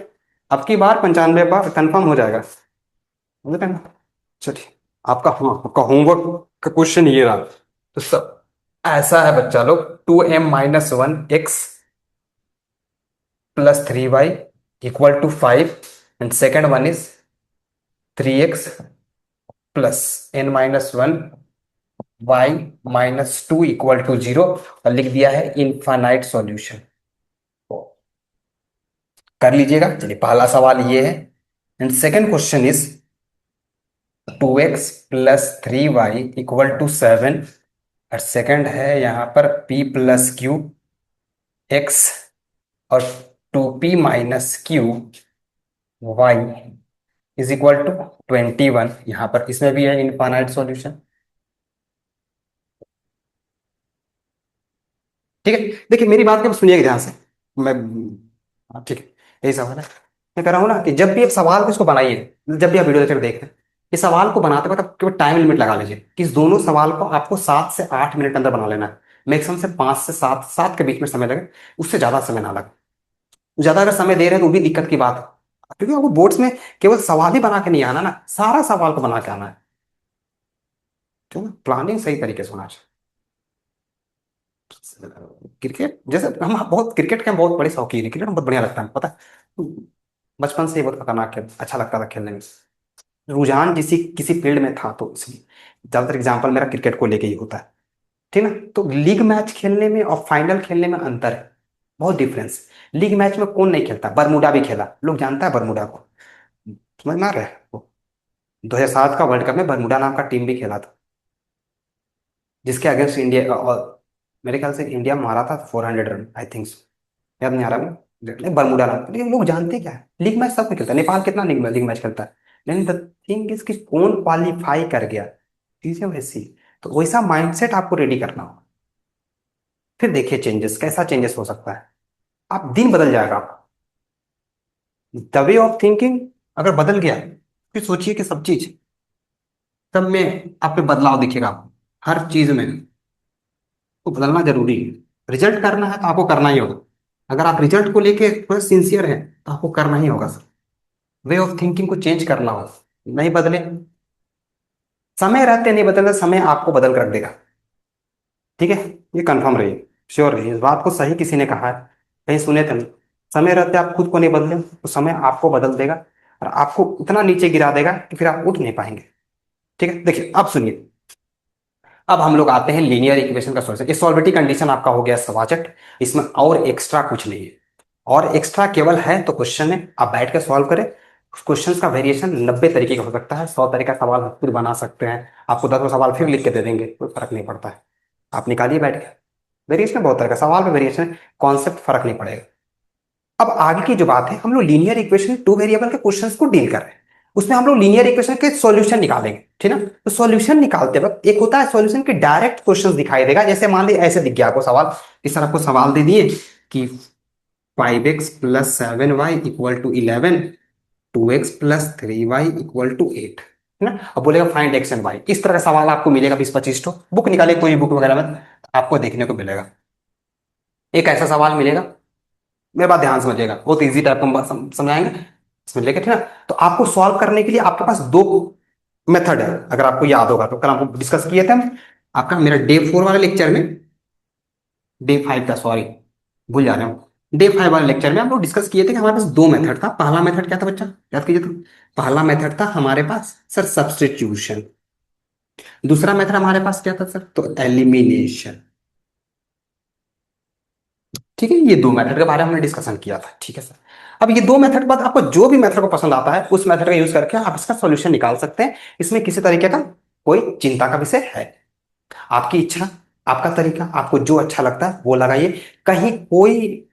अब की बार 95 बार कंफर्म हो जाएगा, समझ रहे हैं ना। चलिए, आपका, हाँ, आपका होमवर्क का क्वेश्चन ये रहा। तो सब ऐसा है बच्चा लोग, 2m-1 x +3y =5, and second one is 3x +n-1 y-2 = 0, और लिख दिया है इनफाइनाइट सॉल्यूशन। कर लीजिएगा। चलिए, पहला सवाल ये है, and second question is 2x + 3y = 7, और सेकंड है यहाँ पर p + q x, और 2p - q y = 21, यहाँ पर इसमें भी है इनफाइनाइट सॉल्यूशन। ठीक है, देखिए मेरी बात को सुनिएगा ध्यान से। मैं, हाँ, ठीक है, यही सवाल है। मैं कह रहा हूँ ना कि जब भी आप सवाल को इसको बनाइए, जब भी आप वीडियो लेक्चर देख रहे हैं, इस सवाल को बनाते वक्त आप केवल टाइम लिमिट लगा लीजिए कि इस दोनों सवाल को आपको 7 से 8 मिनट अंदर बना लेना है। मैक्सिमम से 5 से 7, 7 के बीच में समय लगे, उससे ज्यादा समय ना लगे। ज्यादा अगर समय दे रहे हैं तो वो भी दिक्कत की बात है, क्योंकि आपको बोर्ड्स में केवल सवाल ही बना के नहीं आना ना, सारा सवाल को बना के आना है, क्यों ना, प्लानिंग सही तरीके से होना चाहिए। क्रिकेट जैसे हम बहुत, क्रिकेट के हम बहुत बड़े शौकीन है, क्रिकेट हम बहुत बढ़िया लगता है, पता है। बचपन से ही बहुत खतरनाक अच्छा लगता था खेलने में। रुझान किसी किसी फील्ड में था तो इसलिए ज्यादातर एग्जाम्पल मेरा क्रिकेट को लेके ही होता है। ठीक ना। तो लीग मैच खेलने में और फाइनल खेलने में अंतर है, बहुत डिफरेंस। लीग मैच में कौन नहीं खेलता, बरमूडा भी खेला, लोग जानता है बरमूडा को, समझ में आ रहा है वो। 2007 का वर्ल्ड कप में बरमूडा नाम का टीम भी खेला था, जिसके अगेंस्ट इंडिया, और मेरे ख्याल से इंडिया मारा था 400 रन आई थिंक, याद नहीं आ रहा मुझे, नहीं बरमूडा नाम, लेकिन लोग जानते क्या है, लीग मैच सब में खेलता है, नेपाल कितना लीग मैच खेलता है। लेकिन द थिंग इज कि कौन क्वालिफाई कर गया, चीजें वैसी। तो वैसा माइंडसेट आपको रेडी करना होगा। फिर देखिए चेंजेस, कैसा चेंजेस हो सकता है, आप दिन बदल जाएगा आपका, द वे ऑफ थिंकिंग अगर बदल गया, फिर सोचिए कि सब में आप पे बदलाव दिखेगा आपको, हर चीज में। तो बदलना जरूरी है, रिजल्ट करना है तो आपको करना ही होगा। अगर आप रिजल्ट को लेके थोड़ा सिंसियर हैं तो आपको करना ही होगा सर। वे ऑफ थिंकिंग को चेंज करना होगा, नहीं बदले, समय रहते नहीं बदलना, समय आपको बदल कर रख देगा। ठीक है, ये कंफर्म रहिए, श्योर रहिए, इस बात को सही किसी ने कहा है, कहीं सुने थे नहीं। समय रहते आप खुद को नहीं बदले तो समय आपको बदल देगा, और आपको इतना नीचे गिरा देगा कि फिर आप उठ नहीं पाएंगे। ठीक है, देखिए अब सुनिए। अब हम लोग आते हैं लीनियर इक्वेशन का सॉल्यूशन। ये सॉल्वेटी कंडीशन आपका हो गया सवाचट, इसमें और एक्स्ट्रा कुछ नहीं है, और एक्स्ट्रा केवल है तो क्वेश्चन है, आप बैठ के सॉल्व करें। क्वेश्चंस का वेरिएशन 90 तरीके का हो सकता है, 100 तरीका सवाल हम खुद बना सकते हैं, आपको 10 सवाल फिर लिख के दे देंगे, कोई फर्क नहीं पड़ता है। आप निकालिए बैठ के, वेरिएशन बहुत तरह का, सवाल में वेरिएशन, कॉन्सेप्ट फर्क नहीं पड़ेगा। अब आगे की जो बात है, हम लोग लीनियर इक्वेशन टू वेरिएबल के क्वेश्चंस को डील कर रहे हैं, उसमें हम लोग लीनियर इक्वेशन के सॉल्यूशन निकालेंगे। ठीक ना। तो सॉल्यूशन निकालते वक्त एक होता है सॉल्यूशन के डायरेक्ट क्वेश्चंस दिखाई देगा, जैसे मान लीजिए ऐसे दिख गया आपको सवाल, इस तरह आपको सवाल दे दिए कि 5x + 7y = 11, 2x + 3y = 8, है ना। अब बोलेगा फाइंड x एंड y, इस तरह का सवाल आपको मिलेगा 20-25 तो बुक निकालिए, कोई बुक वगैरह में आपको देखने को मिलेगा, एक ऐसा सवाल मिलेगा। मेरे बात ध्यान समझिएगा, बहुत इजी टाइप का समझाएंगे इसमें लेके, ठीक है। तो आपको सॉल्व करने के लिए आपके पास दो मेथड है, अगर आपको याद होगा तो कल आपको डिस्कस किए थे हम, आपका मेरा डे 4 वाले लेक्चर में, डे 5 का सॉरी, भूल जा रहे हो, डे 5 वाले लेक्चर में हम लोग डिस्कस किए थे कि हमारे पास दो मेथड था। पहला मेथड क्या था बच्चा, याद कीजिए तो, पहला मेथड था हमारे पास सर सब्सटीट्यूशन, दूसरा मेथड हमारे पास क्या था सर, तो एलिमिनेशन। ठीक है, ये दो मेथड के बारे में हमने डिस्कशन किया था, ठीक है सर। अब ये दो मेथड बाद आपको जो भी मेथड को पसंद आता है उस मेथड का यूज करके आप इसका सॉल्यूशन निकाल सकते हैं, इसमें किसी तरीके का कोई चिंता का विषय है, आपकी इच्छा, आपका तरीका, आपको जो अच्छा लगता है वो लगाइए, कहीं कोई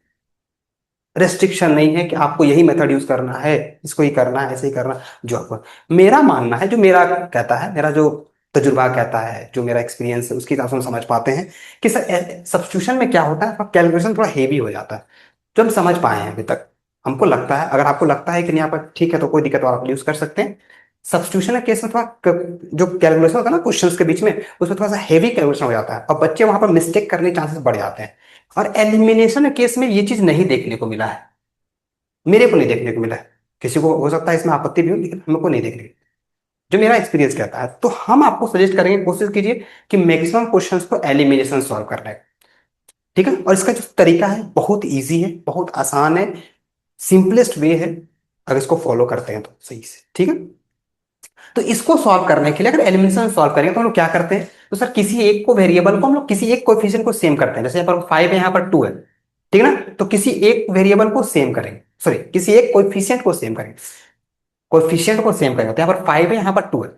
रेस्ट्रिक्शन नहीं है कि आपको यही मेथड यूज करना है, इसको ही करना है, ऐसे ही करना, जो आपको, मेरा मानना है, जो मेरा कहता है, मेरा जो तजुर्बा कहता है, जो मेरा एक्सपीरियंस है उसके हिसाब से हम समझ पाते हैं कि सर सब्स्टिट्यूशन में क्या होता है, कैलकुलेशन थोड़ा हेवी हो जाता है, जो हम समझ पाए हैं अभी तक। हमको लगता है, अगर आपको लगता है कि नहीं आपका ठीक है तो कोई दिक्कत, आप यूज कर सकते हैं। सब्स्टिट्यूशन के केस में थोड़ा जो कैलकुलेशन होता है ना क्वेश्चंस के बीच में, उसमें थोड़ा सा हेवी कैलकुलेशन हो जाता है और बच्चे वहां पर मिस्टेक करने के चांसेस बढ़ जाते हैं। और एलिमिनेशन केस में ये चीज नहीं देखने को मिला है, मेरे को नहीं देखने को मिला है, किसी को हो सकता है इसमें आपत्ति भी हो, लेकिन हमको नहीं देखने, जो मेरा एक्सपीरियंस कहता है। तो हम आपको सजेस्ट करेंगे, कोशिश कीजिए कि मैक्सिमम क्वेश्चंस को एलिमिनेशन सॉल्व करना है। ठीक है, और इसका जो तरीका है बहुत इजी है, बहुत आसान है, सिंपलेस्ट वे है, अगर इसको फॉलो करते हैं तो सही से। ठीक है, तो इसको सॉल्व करने के लिए अगर एलिमिनेशन सॉल्व करेंगे तो हम लोग क्या करते हैं, तो सर किसी एक को वेरिएबल को हम लोग किसी एक कोएफिशिएंट को सेम करते हैं, जैसे यहाँ पर 5 है, यहाँ पर 2 है, ठीक है ना। तो किसी एक वेरिएबल को सेम करेंगे, सॉरी किसी एक कोएफिशिएंट को सेम करेंगे, कोएफिशिएंट को सेम करेंगे, तो यहाँ पर 5 है, यहाँ पर 2 है,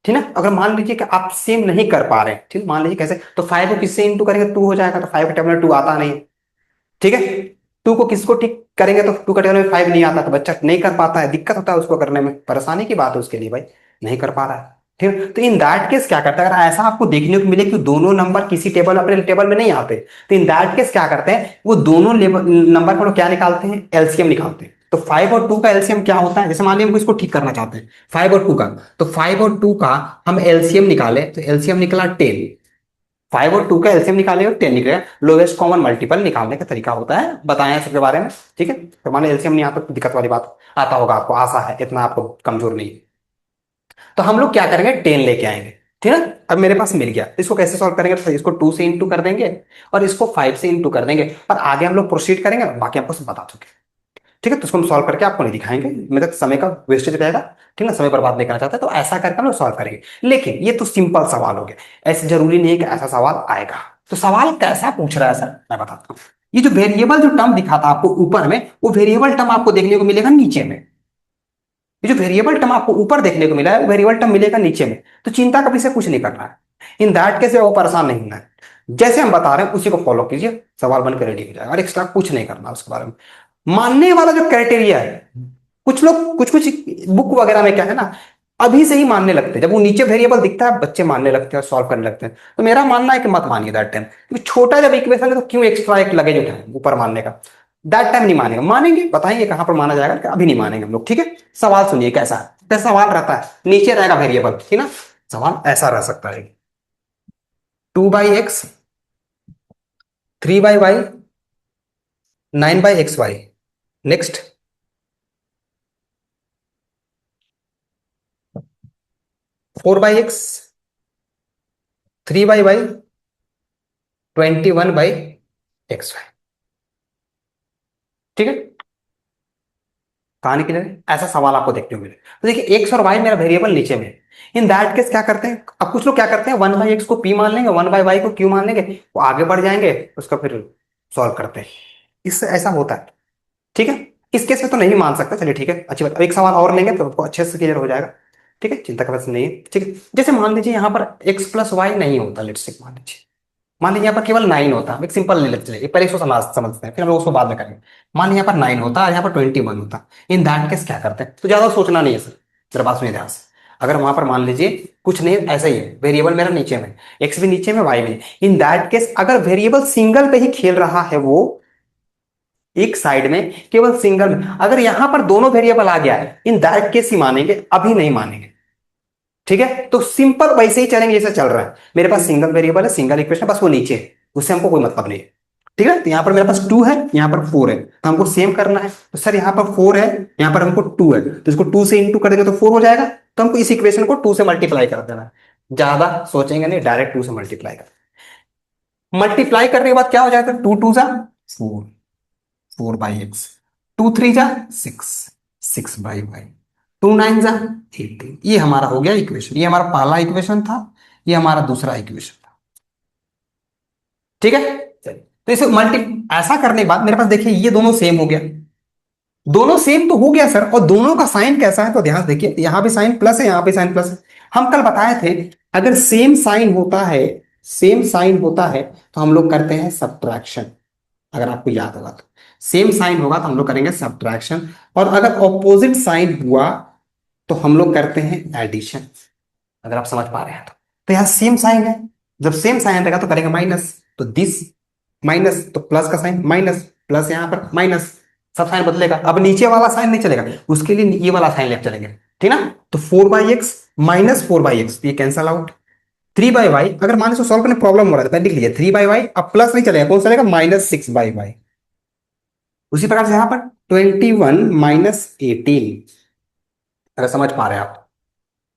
ठीक है ना। अगर मान लीजिए कि आप सेम नहीं कर पा रहे हैं, ठीक, मान लीजिए कैसे, तो 5 को किससे इंटू करेंगे, 2 हो जाएगा, तो 5 का टेबल में 2 आता नहीं है, ठीक है। 2 को किसको ठीक करेंगे तो 2 का टेबल में 5 नहीं आता, तो बच्चा नहीं कर पाता है, दिक्कत होता है उसको करने में, परेशानी की बात है उसके लिए भाई, नहीं कर पा रहा है। ठीक है, तो इन दैट केस क्या करता है, अगर ऐसा आपको देखने को मिले कि दोनों नंबर किसी टेबल अपने टेबल में नहीं आते, तो इन दैट केस क्या करते हैं, वो दोनों नंबर को क्या निकालते हैं, एलसीएम निकालते हैं। तो 5 और 2 का एलसीएम क्या होता है, जैसे मान लीजिए हम इसको ठीक करना चाहते हैं 5 और 2 का, तो 5 और 2 का हम एलसीएम निकाले तो एलसीएम निकला 10, 5 और 2 का एलसीएम निकालेंगे और 10 निकलेगा, लोएस्ट कॉमन मल्टीपल निकालने का तरीका होता है, बताया सबके बारे में। ठीक है, तो माने एलसीएम नहीं आता तो दिक्कत वाली बात, आता होगा आपको, आशा है, इतना आपको कमजोर नहीं है। तो हम लोग क्या करेंगे, 10 लेके आएंगे, ठीक है। अब मेरे पास मिल गया, इसको कैसे सॉल्व करेंगे, तो इसको 2 से इंटू कर देंगे और इसको 5 से इंटू कर देंगे, और आगे हम लोग प्रोसीड करेंगे, बाकी आपको सब बता चुके। ठीक है, तो उसको हम सॉल्व करके आपको नहीं दिखाएंगे, मतलब समय का वेस्टेज रहेगा, ठीक है, समय बर्बाद नहीं करना चाहते तो ऐसा करके हम लोग सॉल्व करेंगे। लेकिन ये तो सिंपल सवाल हो गया, ऐसे जरूरी नहीं है कि ऐसा सवाल आएगा। तो सवाल कैसा पूछ रहा है सर, मैं बताता हूँ। ये जो वेरिएबल जो टर्म दिखा था आपको ऊपर में, वो वेरिएबल टर्म आपको देखने को मिलेगा नीचे में। ये जो वेरिएबल टर्म आपको ऊपर देखने को मिला है, वो वेरिएबल टर्म मिलेगा नीचे में। तो चिंता का विषय कुछ नहीं करना है, इन दैट केस वो परेशान नहीं होना है। जैसे हम बता रहे हैं उसी को फॉलो कीजिए, सवाल बनकर रेडी हो जाएगा, और एक्स्ट्रा कुछ नहीं करना उसके बारे में। मानने वाला जो क्राइटेरिया है, कुछ लोग कुछ कुछ बुक वगैरह में क्या है ना, अभी से ही मानने लगते हैं, जब वो नीचे वेरिएबल दिखता है बच्चे मानने लगते हैं और सॉल्व करने लगते हैं। तो मेरा मानना है कि मत मानिए दैट टाइम, क्योंकि छोटा जब इक्वेशन है तो क्यों एक्स्ट्रा एक लगेज उठाए ऊपर मानने का। दैट टाइम नहीं मानेगा, मानेंगे बताएंगे कहां पर माना जाएगा, कि अभी नहीं मानेंगे हम लोग। ठीक है, सवाल सुनिए कैसा है। कैसा सवाल रहता है, नीचे रहेगा वेरिएबल, ठीक ना। सवाल ऐसा रह सकता है, 2/x, 3/y, 9/xy। Next, 4/x, 3/y, 21/xy। ठीक है, कहानी क्लियर है? ऐसा सवाल आपको देखने को मिले तो देखिए, एक्स और वाई मेरा वेरिएबल नीचे में। इन दैट केस क्या करते हैं, अब कुछ लोग क्या करते हैं, 1/x को p मान लेंगे, 1/y को q मान लेंगे, वो आगे बढ़ जाएंगे, उसका फिर सॉल्व करते हैं। इससे ऐसा होता है, ठीक है। इस केस में तो नहीं मान सकता, चलिए ठीक है, अच्छी बात। अब एक सवाल और लेंगे तो आपको अच्छे से क्लियर हो जाएगा। ठीक है, चिंता का बस नहीं है। ठीक है, जैसे मान लीजिए यहाँ पर x+y नहीं होता, लेट्स से मान लीजिए, मान लीजिए यहाँ पर केवल 9 होता, हम एक सिंपल ले लेते हैं, पहले इसको समझते हैं, फिर हम लोग उसको बाद में करेंगे। मान लीजिए यहाँ पर 9 होता और यहाँ पर 21 होता, इन दैट केस क्या करते हैं, तो ज्यादा सोचना नहीं है सर, मेरा बात सुनिए ध्यान से। अगर वहां पर मान लीजिए कुछ नहीं, ऐसा ही है, वेरिएबल मेरा नीचे में, एक्स भी नीचे में, वाई भी, इन दैट केस अगर वेरिएबल सिंगल पे ही खेल रहा है, वो एक साइड में केवल सिंगल में, अगर यहां पर दोनों वेरिएबल आ गया है, इन दैट केस ही मानेंगे, अभी नहीं मानेंगे। ठीक है, तो सिंपल वैसे ही चलेंगे जैसे चल रहा है। मेरे पास सिंगल वेरिएबल है, सिंगल इक्वेशन, बस वो नीचे है, उससे हमको कोई मतलब नहीं है। ठीक है, तो यहाँ पर मेरे पास 2 है, यहाँ पर 4 है, तो हमको सेम करना है। तो सर यहाँ पर 4 है, यहाँ पर हमको 2 है, तो इसको 2 से इंटू कर देंगे तो 4 हो जाएगा। तो हमको इस इक्वेशन को 2 से मल्टीप्लाई कर देना है, ज्यादा सोचेंगे नहीं, डायरेक्ट 2 से मल्टीप्लाई कर, मल्टीप्लाई करने के बाद क्या हो जाएगा, 2 2 जा 4, 4/x, 2 3 जा 6, 6/y, 2 9 जा 18। ये हमारा हो गया इक्वेशन, ये हमारा पहला इक्वेशन था, ये हमारा दूसरा इक्वेशन था। ठीक है, चलिए, तो इसे मल्टी ऐसा करने के बाद मेरे पास देखिए ये दोनों सेम हो गया, दोनों सेम तो हो गया सर, और दोनों का साइन कैसा है, तो ध्यान से देखिए, यहां भी साइन प्लस है, यहां भी साइन प्लस है। हम कल बताए थे, अगर सेम साइन होता है, सेम साइन होता है, तो हम लोग करते हैं सब्ट्रैक्शन। अगर आपको याद होगा तो, सेम साइन होगा तो हम लोग करेंगे सब्ट्रैक्शन, और अगर ऑपोजिट साइन हुआ तो हम लोग करते हैं एडिशन। अगर आप समझ पा रहे हैं तो यहाँ सेम साइन है, जब सेम साइन रहेगा तो करेंगे माइनस, तो दिस माइनस, तो प्लस का साइन माइनस, प्लस यहाँ पर माइनस, सब साइन बदलेगा। अब नीचे वाला साइन नहीं चलेगा, उसके लिए ये वाला साइन लेफ्ट चलेंगे, ठीक ना। तो 4/x माइनस 4/x, ये कैंसल आउट। 3/y, अगर मान लो सॉल्व करने प्रॉब्लम हो रहा है तो लिख लीजिए 3/y, अब प्लस नहीं चलेगा, कौन सा चलेगा, -6/y। उसी प्रकार से यहां पर 21 - 18, अगर समझ पा रहे हैं आप।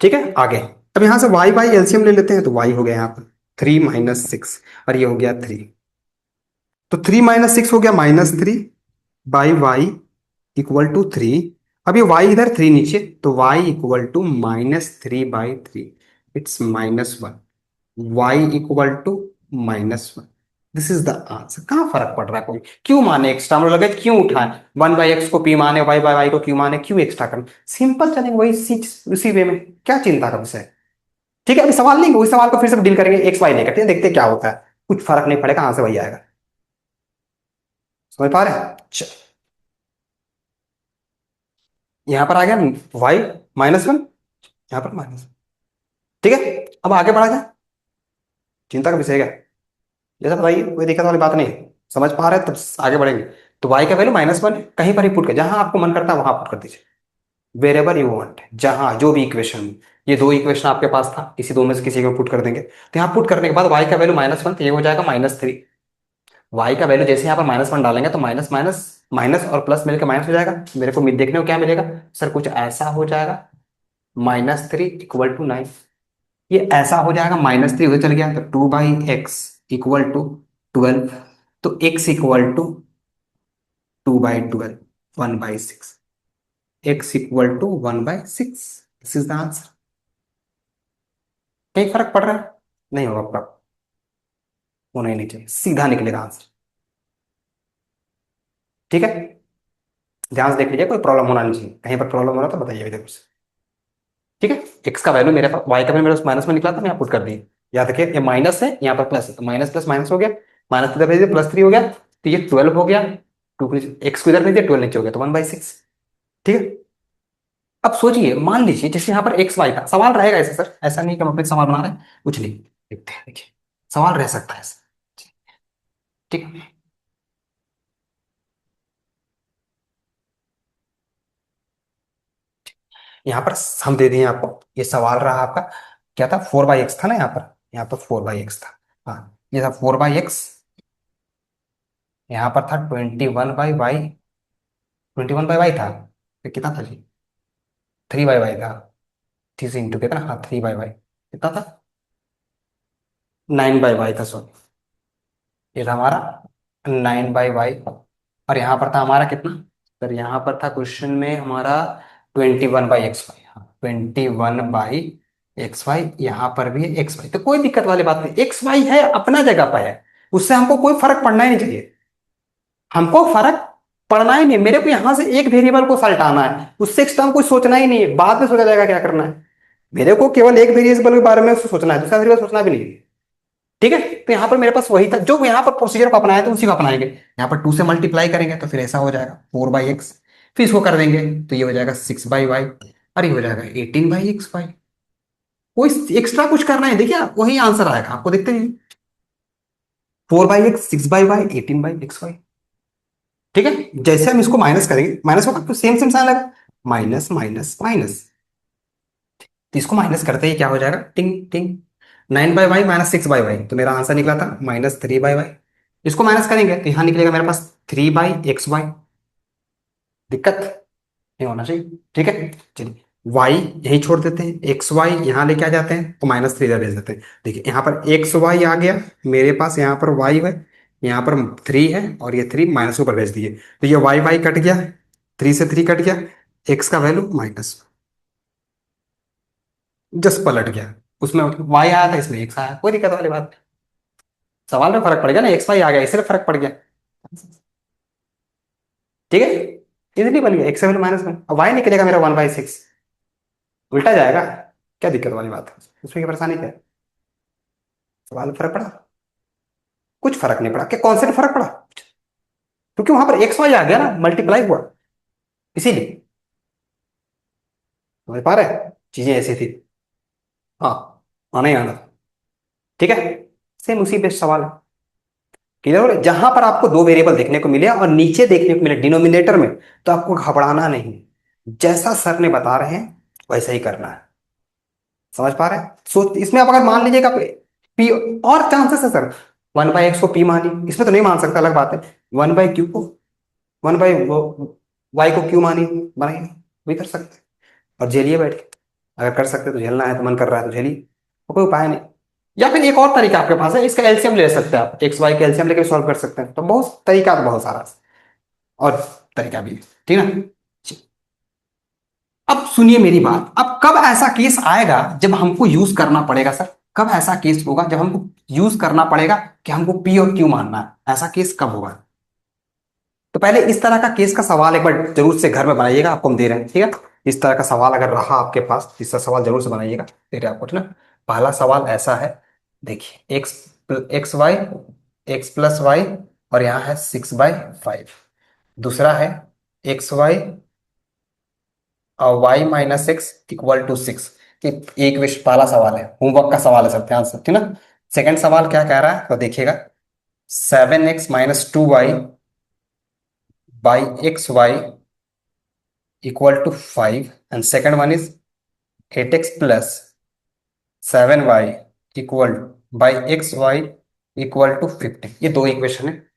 ठीक है, आगे अब यहां से y बाई एलसीएम ले लेते हैं, तो y हो गया यहाँ पर 3 - 6, और ये हो गया 3, तो 3 - 6 हो गया -3/y इक्वल टू 3। अब ये y इधर 3 नीचे, तो y equal to -3/3, it's -1, y equal to -1। This is the answer. कहां फर्क पड़ रहा है, कोई क्यों माने एक्स्ट्रा, हम लोग लगे क्यों उठाए, 1/x को p माने, y/y को q माने, क्यों एक्स्ट्रा करें, सिंपल चलेंगे वही उसी वे में, क्या चिंता का विषय है। ठीक है, अभी सवाल लेंगे, उस सवाल को फिर से डील करेंगे, एक्स वाई लेकर, ठीक है, देखते हैं क्या होता है, कुछ फर्क नहीं पड़ेगा, कहां से वही आएगा। समझ पा रहे हैं, चल, यहां पर आ गया y -1, यहां पर माइनस। ठीक है, अब आगे बढ़ा जाए, चिंता का विषय है क्या, जैसा बताइए, कोई दिक्कत वाली बात नहीं है, समझ पा रहे हैं, तब आगे बढ़ेंगे। तो y का वैल्यू -1 है, कहीं पर ही पुट कर, जहां आपको मन करता है वहां पुट कर दीजिए, वेरेवर यू वांट, जहां जो भी इक्वेशन, ये दो इक्वेशन आपके पास था, इसी दो में से किसी को पुट कर देंगे। तो यहाँ पुट करने के बाद y का वैल्यू -1, तो ये हो जाएगा -3। y का वैल्यू जैसे यहाँ पर -1 डालेंगे तो माइनस माइनस माइनस और प्लस मिलकर माइनस हो जाएगा, मेरे को देखने को क्या मिलेगा सर, कुछ ऐसा हो जाएगा, -3 इक्वल टू 9, ये ऐसा हो जाएगा, -3 उधर चल गया, तो 2/x इक्वल टू 12, तो x equal to 2/12। 1/6, x equal to 1/6। This is the answer. कहीं फर्क पड़ रहा है? नहीं होगा आपका, होना ही नहीं चाहिए, सीधा निकलेगा आंसर। ठीक है, ध्यान से देख लीजिए, कोई प्रॉब्लम होना नहीं चाहिए, कहीं पर प्रॉब्लम हो रहा तो बताइए जरूर से। ठीक है, एक्स का वैल्यू मेरे पास, वाई का वैल्यू मेरे पास माइनस में निकला था, मैं पुट कर दी। याद रखिए, ये माइनस है, यहाँ पर प्लस है, तो माइनस प्लस माइनस हो गया, माइनस की तरफ भेज दिया, +3 हो गया, तो ये 12 हो गया। टू को एक्स को इधर भेज दिया, 12 नीचे हो गया, तो 1/6। ठीक है, अब सोचिए, मान लीजिए जैसे यहाँ पर एक्स वाई था, सवाल रहेगा ऐसे सर, ऐसा नहीं कि हम अपने सवाल बना रहे हैं, कुछ नहीं। देखते हैं, देखिए सवाल रह सकता है ऐसा। ठीक है, यहाँ पर हम दे दिए आपको, ये सवाल रहा आपका, क्या था, 4/x था ना यहाँ पर 4/x था। हाँ, ये था 4/x, यहाँ पर था 21/y, 21/y था, फिर कितना था जी, 3/y था, 3 से इंटू कितना, हाँ 3/y कितना था, 9/y था, सॉरी, ये था हमारा 9/y। और यहाँ पर था हमारा कितना, सर यहाँ पर था क्वेश्चन में हमारा 21/xy, हाँ 21/xy, यहाँ पर भी है xy, तो कोई दिक्कत वाली बात नहीं, xy है अपना जगह पर है, उससे हमको कोई फर्क पड़ना ही नहीं चाहिए। हमको फर्क पड़ना ही नहीं, मेरे को यहां से एक वेरिएबल को सल्टाना है, उससे एक्स्ट्रा कोई सोचना ही नहीं है, बाद में सोचा जाएगा क्या करना है। मेरे को केवल एक वेरिएबल के बारे में सोचना है, दूसरा वेरिएबल सोचना भी नहीं है। ठीक है, तो यहाँ पर मेरे पास वही था जो यहाँ पर प्रोसीजर को अपनाया तो उसी को अपनाएंगे, यहाँ पर 2 से मल्टीप्लाई करेंगे तो फिर ऐसा हो जाएगा 4/x, फिर इसको कर देंगे तो ये हो जाएगा 6/y, और ये हो जाएगा 18/xy। कोई एक्स्ट्रा कुछ करना है, देखिए वही आंसर आएगा आपको, देखते हैं, 4/x, 6/y, 18/xy। ठीक है, जैसे हम इसको माइनस करेंगे, माइनस होगा तो सेम सेम साइन लगा, माइनस माइनस माइनस, तो इसको माइनस करते ही क्या हो जाएगा, टिंग टिंग, 9/y माइनस 6/y, तो मेरा आंसर निकला था -3/y। इसको माइनस करेंगे तो यहां निकलेगा मेरे पास 3/xy। दिक्कत नहीं होना चाहिए। ठीक है, चलिए y यही छोड़ देते हैं, xy यहां लेके आ जाते हैं, तो -3 इधर भेज देते हैं। देखिए यहाँ पर xy आ गया मेरे पास, यहाँ पर y है, यहाँ पर 3 है, और ये 3 माइनस ऊपर भेज दिए, तो ये y कट गया, 3 से 3 कट गया, x का वैल्यू माइनस, जस्ट पलट गया, उसमें y आया था इसमें x आया, कोई दिक्कत वाली बात नहीं। सवाल में फर्क पड़ गया ना, xy आ गया इसलिए फर्क पड़ गया। ठीक है, इजीली बन गया, x वैल्यू -1, अब y निकलेगा मेरा 1/6, उल्टा जाएगा, क्या दिक्कत वाली बात है, उसमें क्या परेशानी क्या है। सवाल में फर्क पड़ा, कुछ फर्क नहीं पड़ा, क्या कॉन्सेप्ट फर्क पड़ा, क्योंकि वहां पर एक्स वाई आ गया ना, मल्टीप्लाई हुआ, इसीलिए। समझ पा रहे हैं? चीजें ऐसी थी। हाँ, आना ही आना। ठीक है, सेम उसी पे सवाल है, क्लियर हो रहा है? जहां पर आपको दो वेरिएबल देखने को मिले और नीचे देखने को मिले डिनोमिनेटर में, तो आपको घबराना नहीं, जैसा सर ने बता रहे हैं वैसा ही करना है। समझ पा रहे हैं? सो इसमें आप अगर मान लीजिएगा पी, और चांसेस है सर, 1/x को पी मानी, इसमें तो नहीं मान सकता, अलग बात है, 1/q को, 1/y को क्यू मानी, बनाइए, भी कर सकते हैं, और झेलिए बैठ के, अगर कर सकते तो झेलना है, तो मन कर रहा है तो झेलिए, तो कोई उपाय नहीं। या फिर एक और तरीका आपके पास है, इसका एलसीएम ले सकते हैं आप, एक्स वाई का एलसीएम लेके सॉल्व कर सकते हैं, तो बहुत तरीका तो बहुत सारा और तरीका भी है। ठीक है ना? अब सुनिए मेरी बात, अब कब ऐसा केस आएगा जब हमको यूज करना पड़ेगा सर, कब ऐसा केस होगा जब हमको यूज करना पड़ेगा कि हमको पी और क्यू मानना है, ऐसा केस कब होगा? तो पहले इस तरह का केस का सवाल एक बार जरूर से घर में बनाइएगा, आपको हम दे रहे हैं, ठीक है? इस तरह का सवाल अगर रहा आपके पास, इसका सवाल जरूर से बनाइएगा, दे रहे हैं आपको, ठीक ना? पहला सवाल ऐसा है, देखिए x+y और यहाँ है 6/5। दूसरा है xy और y-x = 6, कि एक विश पहला सवाल है, होमवर्क का सवाल है सब, ध्यान से, ठीक ना? सेकंड सवाल क्या कह रहा है तो देखिएगा, 7x-2y/xy and second one is 8x+7y/xy = 50। ये दो इक्वेशन है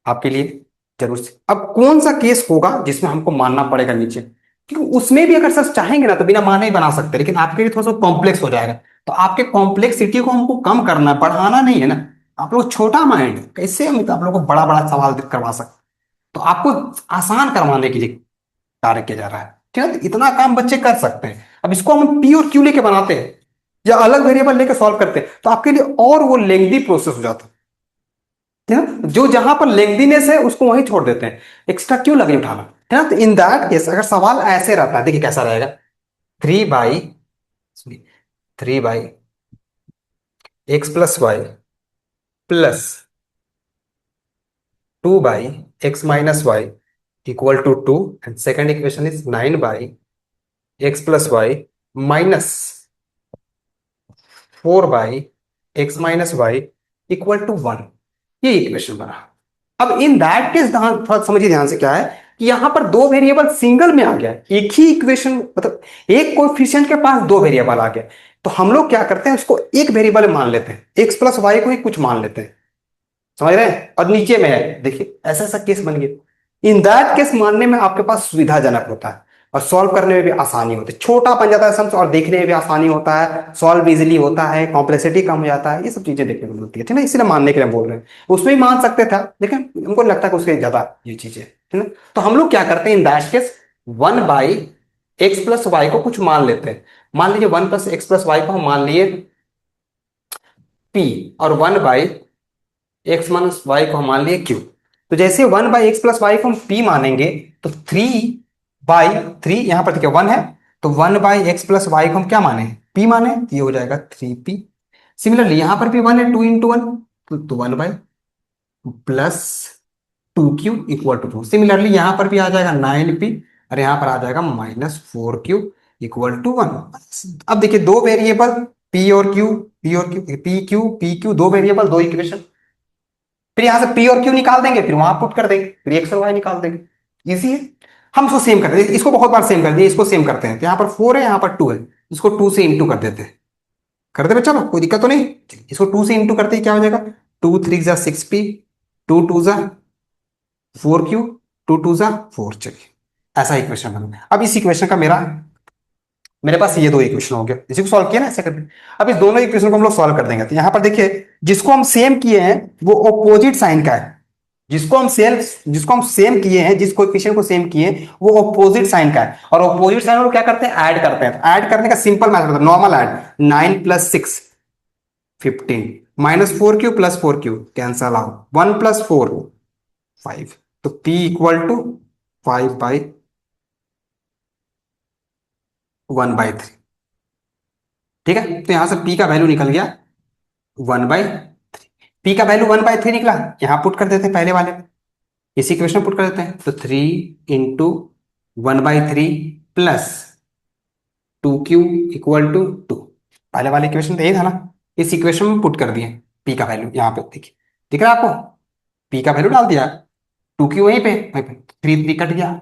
आपके लिए, जरूर से। अब कौन सा केस होगा जिसमें हमको मानना पड़ेगा नीचे, क्योंकि उसमें भी अगर सर चाहेंगे ना तो बिना माने ही बना सकते हैं, लेकिन आपके लिए थोड़ा सा कॉम्प्लेक्स हो जाएगा, तो आपके कॉम्प्लेक्सिटी को हमको कम करना है, बढ़ाना नहीं है ना। आप लोग छोटा माइंड, कैसे हम आप लोग को बड़ा बड़ा सवाल करवा सकते हैं? तो आपको आसान करवाने के लिए कार्य किया जा रहा है, ठीक है। तो इतना काम बच्चे कर सकते हैं। अब इसको हम पी और क्यू लेके बनाते हैं या अलग वेरिएबल लेके सॉल्व करते हैं तो आपके लिए और वो लेंदी प्रोसेस हो जाता है, ठीक है। जो जहां पर लेंदीनेस है उसको वहीं छोड़ देते हैं, एक्स्ट्रा क्यों लगे उठाना, है ना। तो इन दैट केस अगर सवाल ऐसे रहता है, देखिए कैसा रहेगा, 3 by 3 by x+y plus 2 by x - y equal to 2 and second equation is 9 by x+y minus 4 by x - y equal to 1। ये इक्वेशन बना। अब इन दैट केस थोड़ा समझिए ध्यान से, क्या है कि यहां पर दो वेरिएबल सिंगल में आ गया, एक ही इक्वेशन, मतलब एक कोएफिशिएंट के पास दो वेरिएबल आ गया। तो हम लोग क्या करते हैं, उसको एक वेरिएबल मान लेते हैं, x+y को ही कुछ मान लेते हैं, समझ रहे हैं। और नीचे में है, देखिए ऐसा ऐसा केस बन गया। इन दैट केस मानने में आपके पास सुविधाजनक होता है और सॉल्व करने में भी आसानी होती है, छोटा बन जाता है सम्स और देखने में भी आसानी होता है, सॉल्व इजीली होता है, कॉम्प्लेक्सिटी कम हो जाता है, ये सब चीजें देखने को मिलती है, ठीक है। इसलिए मानने के लिए हम बोल रहे हैं, उसमें ही मान सकते थे लेकिन हमको लगता है कि उसके ज्यादा ये चीजें, ठीक है। तो हम लोग क्या करते हैं in that case, 1 by x+y को कुछ मान लेते हैं। मान लीजिए 1 + x+y को हम मान लिए p और 1 बाई x - y को हम मान लिए q। तो जैसे 1 बाई x+y को हम p मानेंगे तो 3/3, यहां पर देखिए 1 है, तो 1 बाई x+y को हम क्या माने, p माने, तो ये हो जाएगा 3p। सिमिलरली यहां पर भी 1 है, 2 × 1 तो 1 by plus 2q equal to 2। Similarly यहां पर भी आ जाएगा 9p और यहां पर आ जाएगा -4q इक्वल टू 1। अब देखिए दो वेरिएबल p और q, p q दो वेरिएबल दो इक्वेशन, फिर यहां से p और q निकाल देंगे, फिर वहां पुट कर देंगे, फिर x और y निकाल देंगे, इजी है। हम इसको सेम कर देंगे, इसको बहुत बार सेम कर दिए, इसको सेम करते हैं। तो यहाँ पर 4 है, यहाँ पर 2 है, इसको 2 से इंटू कर देते हैं, कर दे बच्चा, कोई दिक्कत तो नहीं। इसको 2 से इंटू करते ही क्या हो जाएगा, 2 × 3 = 6p, 2 × 2 = 4q, 2 × 2 = 4। चलिए ऐसा इक्वेशन बना। अब इस इक्वेशन का मेरे पास ये दो इक्वेशन हो गया, इसी को सॉल्व किया ना ऐसे करके। अब इस दोनों इक्वेशन को हम लोग सॉल्व कर देंगे। तो यहां पर देखिए जिसको हम सेम किए हैं वो ऑपोजिट साइन का है, जिसको हम सेम किए हैं, जिस कोएफिशिएंट को सेम किए हैं वो ऑपोजिट साइन का है। और ऑपोजिट साइन को क्या करते हैं, ऐड करते हैं। तो ऐड करने का सिंपल मेथड होता है, normal add, 9 + 6 15 -4q + 4q cancel out, 1 + 4 5। तो p इक्वल टू 5/1/3, ठीक है। तो यहां से p का वैल्यू निकल गया 1/3। p का वैल्यू 1/3 निकला, यहां पुट कर देते हैं पहले वाले में, इसी इक्वेशन में पुट कर देते हैं। तो 3 × 1/3 प्लस 2q इक्वल टू 2। पहले वाले इक्वेशन तो यही था ना, इस इक्वेशन में पुट कर दिए p का वैल्यू, यहाँ पे देखिए दिख रहा है आपको, p का वैल्यू डाल दिया, 2q वहीं पे 3 कट गया,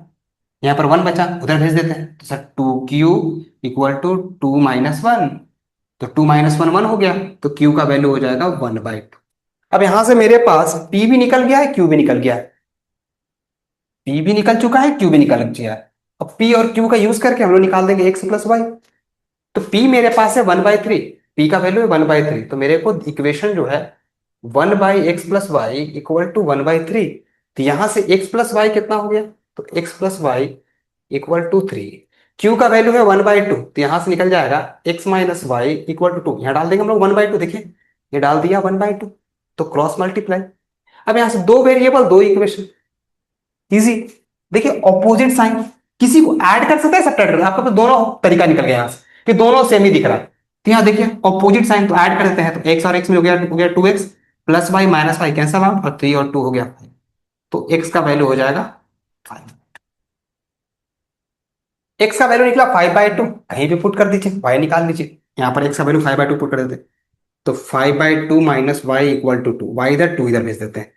यहाँ पर 1 बचा, उधर भेज देते हैं। तो सर 2q इक्वल टू 2 - 1, तो 2 - 1 हो गया, तो q का वैल्यू हो जाएगा 1/2। अब यहां से मेरे पास p भी निकल गया है, q भी निकल गया है, p भी निकल चुका है, q भी निकल गया है। अब p और q का यूज करके हम लोग निकाल देंगे x+y। तो p मेरे पास है 1/3, p का वैल्यू है 1/3, तो मेरे को इक्वेशन जो है 1/x+y इक्वल टू 1/3। तो यहां से x+y कितना हो गया, तो x+y इक्वल टू 3। q का वैल्यू है 1/2, तो यहां से निकल जाएगा x - y इक्वल टू 2। यहां डाल देंगे हम लोग 1/2, देखिए ये डाल दिया 1/2, तो क्रॉस मल्टीप्लाई। अब यहां से दो वेरिएबल दो इक्वेशन, इजी। देखिए ऑपोजिट साइन, किसी को ऐड कर सकते हैं, सब्ट्रैक्ट कर, आपका तो दोनों तरीका निकल गया यहां से कि दोनों सेम ही दिख रहा है। तो यहां देखिए ऑपोजिट साइन, तो ऐड कर देते हैं, तो x और x में हो गया 2x plus y minus y cancel out, और 3 और 2 हो गया 5। तो x का वैल्यू हो जाएगा 5। x का वैल्यू निकला 5/2, कहीं भी पुट कर दीजिए, y निकाल लीजिए, यहां पर x का वैल्यू 5/2 पुट कर देते हैं। तो 5/2 - y इक्वल टू 2, y इधर 2 इधर भेज देते हैं।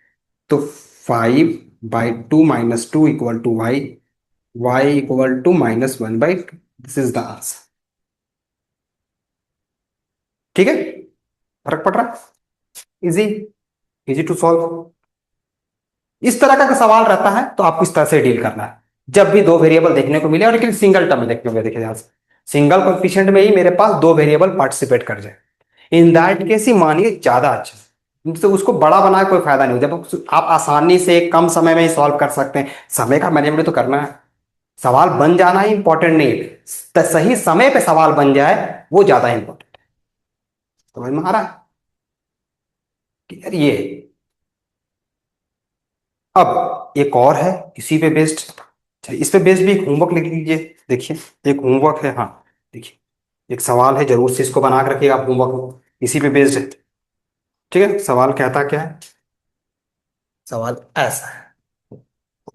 तो 5/2 - 2 equal to y, y equal to -1/2। This is the answer, ठीक है। फर्क पड़ रहा है, इजी, इजी टू सॉल्व। इस तरह का सवाल रहता है तो आपको इस तरह से डील करना है, जब भी दो वेरिएबल देखने को मिले, और लेकिन सिंगल टर्म में देखने को मिले, देखिए ध्यान से, सिंगल कोएफिशिएंट में ही मेरे पास दो वेरिएबल पार्टिसिपेट कर जाए, इन दैट केस ही मानिए ज्यादा अच्छा, तो उसको बड़ा बनाए कोई फायदा नहीं हो, जब आप आसानी से कम समय में ही सॉल्व कर सकते हैं। समय का मैनेजमेंट तो करना है। सवाल बन जाना ही इंपॉर्टेंट नहीं है, सही समय पे सवाल बन जाए वो ज्यादा इंपॉर्टेंट। समझ में आ रहा है कि यार ये। अब एक और है इसी पे बेस्ड, चलिए इस पे बेस्ड भी एक होमवर्क लिख लीजिए। देखिए एक होमवर्क है, हाँ देखिए एक सवाल है, जरूर से इसको बना के रखिएगा आप होमवर्क में, इसी पे बेस्ड है। ठीक है, सवाल कहता क्या है? सवाल ऐसा है,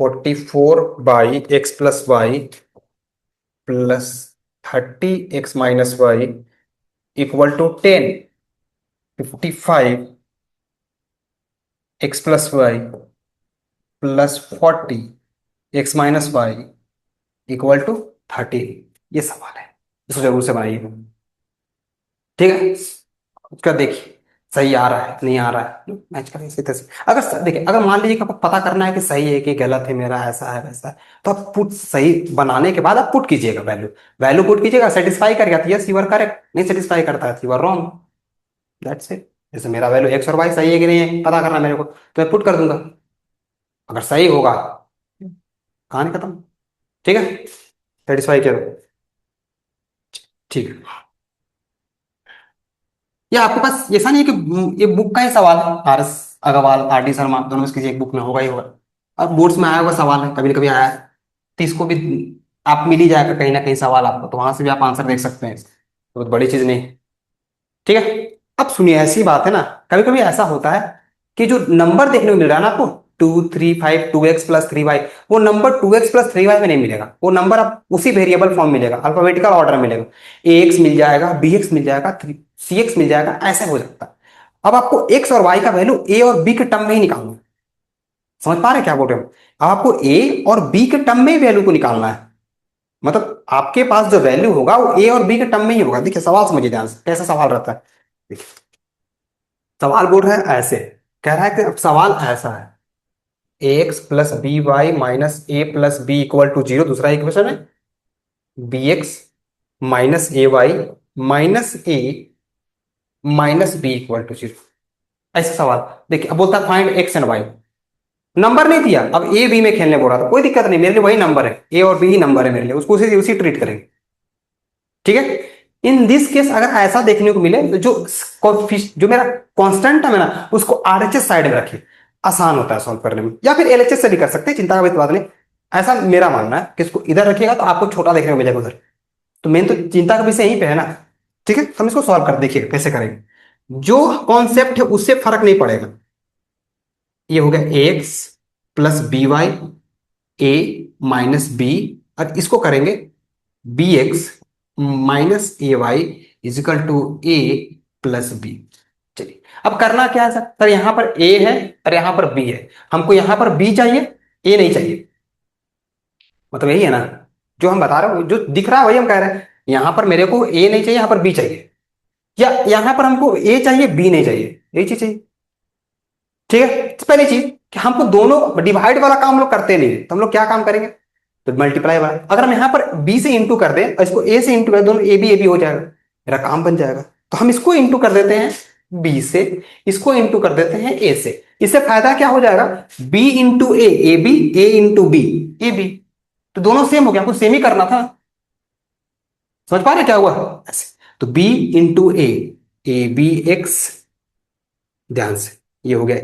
44/x+y plus 30x-y equal to 10, 55x+y plus 40x-y equal to 13। ये सवाल है, इसको जरूर से बनाइए। ठीक है, उसका देखिए सही आ रहा है नहीं आ रहा है, मैच करें इसी तरह से। अगर देखिए, अगर मान लीजिए कि आपको पता करना है कि सही है कि गलत है, मेरा ऐसा है वैसा है, तो आप पुट सही बनाने के बाद आप पुट कीजिएगा वैल्यू। वैल्यू पुट कीजिएगा, सेटिस्फाई कर गया तो यस यू आर करेक्ट, नहीं सेटिस्फाई करता है you are wrong. That's it. जैसे मेरा वैल्यू एक्स और वाई सही है कि नहीं है पता करना है मेरे को, तो मैं पुट कर दूंगा, अगर सही होगा कहानी खत्म। ठीक है, सेटिस्फाई किया तो ठीक है। या आपके पास ऐसा नहीं है कि ये बुक का ही सवाल है, R S Agarwal R D Sharma दोनों में से किसी एक बुक में होगा ही होगा, और बोर्ड्स में आया हुआ सवाल है, कभी ना कभी आया है, तो इसको भी आप मिल ही जाएगा कहीं ना कहीं सवाल आपको, तो वहां से भी आप आंसर देख सकते हैं, तो बहुत बड़ी चीज नहीं। ठीक है, अब सुनिए ऐसी बात है ना, कभी कभी ऐसा होता है कि जो नंबर देखने को मिल रहा है ना आपको, 2 3 5 2x+3y, वो नंबर 2x+3y में नहीं मिलेगा, वो नंबर आप उसी वेरिएबल फॉर्म मिलेगा, अल्फाबेटिकल ऑर्डर में मिलेगा। ax मिल जाएगा, bx मिल जाएगा, cx मिल जाएगा, ऐसे हो जाता है। अब आपको x और y का वैल्यू a और b के टर्म में ही निकालना है। समझ पा रहे हैं क्या बोल रहे हो? अब आपको a और b के टर्म में ही वैल्यू को निकालना है, मतलब आपके पास जो वैल्यू होगा वो a और b के टर्म में ही होगा। देखिए सवाल समझिए ध्यान से, कैसा सवाल रहता है। देखिए सवाल बोल रहा है ऐसे, कह रहा है कि अब सवाल ऐसा है, ax+by - a+b = 0 दूसरा इक्वेशन है, bx-a - b = 0, ऐसा सवाल। देखिए अब बोलता है find x and y, number नहीं दिया, अब ए बी में खेलने बोल रहा था, कोई दिक्कत नहीं, मेरे लिए वही नंबर है, ए और बी ही नंबर है मेरे लिए, उसको उसी उसी ट्रीट करेंगे। ठीक है, इन दिस केस अगर ऐसा देखने को मिले तो जो मेरा कांस्टेंट टर्म है ना उसको आरएचएस साइड में रखिए, आसान होता है सॉल्व करने में, या फिर एलएचएस से भी कर सकते हैं, चिंता का कोई बात नहीं। ऐसा मेरा मानना है कि इसको इधर रखिएगा तो आपको छोटा देखने को मिलेगा उधर, तो मेन तो चिंता का विषय यहीं पे है ना। ठीक है, हम इसको सॉल्व कर देखिए कैसे करेंगे, जो कॉन्सेप्ट है उससे फर्क नहीं पड़ेगा। ये हो गया ax+by a-b, और इसको करेंगे bx-ay = a+b। चलिए अब करना क्या है सर, यहां पर a है और यहां पर b है, हमको यहां पर b चाहिए, a नहीं चाहिए, मतलब यही है ना जो हम बता रहे हो, जो दिख रहा है वही हम कह रहे हैं। यहां पर मेरे को a नहीं चाहिए, यहां पर b चाहिए, या यहां पर हमको a चाहिए b नहीं चाहिए, यही चीज चाहिए। ठीक है, तो पहली चीज कि हमको दोनों डिवाइड वाला काम हम लोग करते नहीं है, तो हम लोग क्या काम करेंगे, तो मल्टीप्लाई वाला, अगर हम यहां पर b से इंटू कर दें और इसको a से इंटू कर, दोनों ए बी हो जाएगा, मेरा काम बन जाएगा। तो हम इसको इंटू कर देते हैं b से, इसको इंटू कर देते हैं a से, इससे फायदा क्या हो जाएगा, b into a b, a into b a b, तो दोनों सेम हो गया, हमको सेम ही करना था। समझ पा रहे क्या हुआ ऐसे, तो b into a b x, ध्यान से ये हो गया a,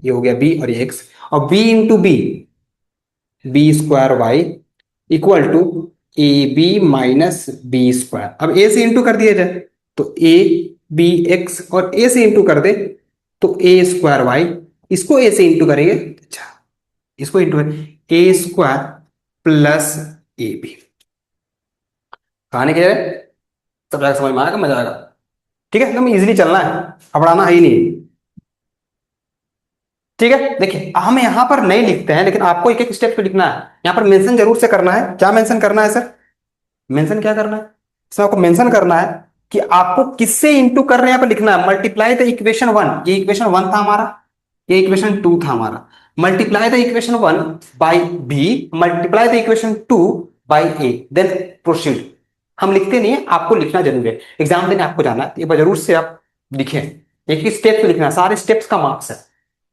ये हो गया b और ये x, और b into b² y = ab-b²। अब a से इंटू कर दिया जाए तो a bx, और a से इंटू कर दे तो a²y, इसको a से इंटू करेंगे, अच्छा इसको into a² plus a B. कहानी क्या है, सब जाएगा, समझ में आएगा, मजा आएगा। ठीक है, एकदम इजीली चलना है, घबराना है ही नहीं। ठीक है, देखिए हम यहां पर नहीं लिखते हैं, लेकिन आपको एक एक स्टेप पे लिखना है, यहां पर मेंशन जरूर से करना है। क्या मेंशन करना है सर, मेंशन क्या करना है, इसमें आपको मेंशन करना है कि आपको किससे इंटू कर रहे हैं, यहाँ पर लिखना है मल्टीप्लाई द इक्वेशन 1, ये इक्वेशन 1 था हमारा, ये इक्वेशन 2 था हमारा, multiply the equation 1 by b, multiply the equation 2 by a, then proceed. हम लिखते नहीं है, आपको लिखना जरूर है, एग्जाम देने आपको जाना है, एक बार जरूर से आप लिखें। एक एक स्टेप लिखना है, सारे स्टेप्स का मार्क्स है।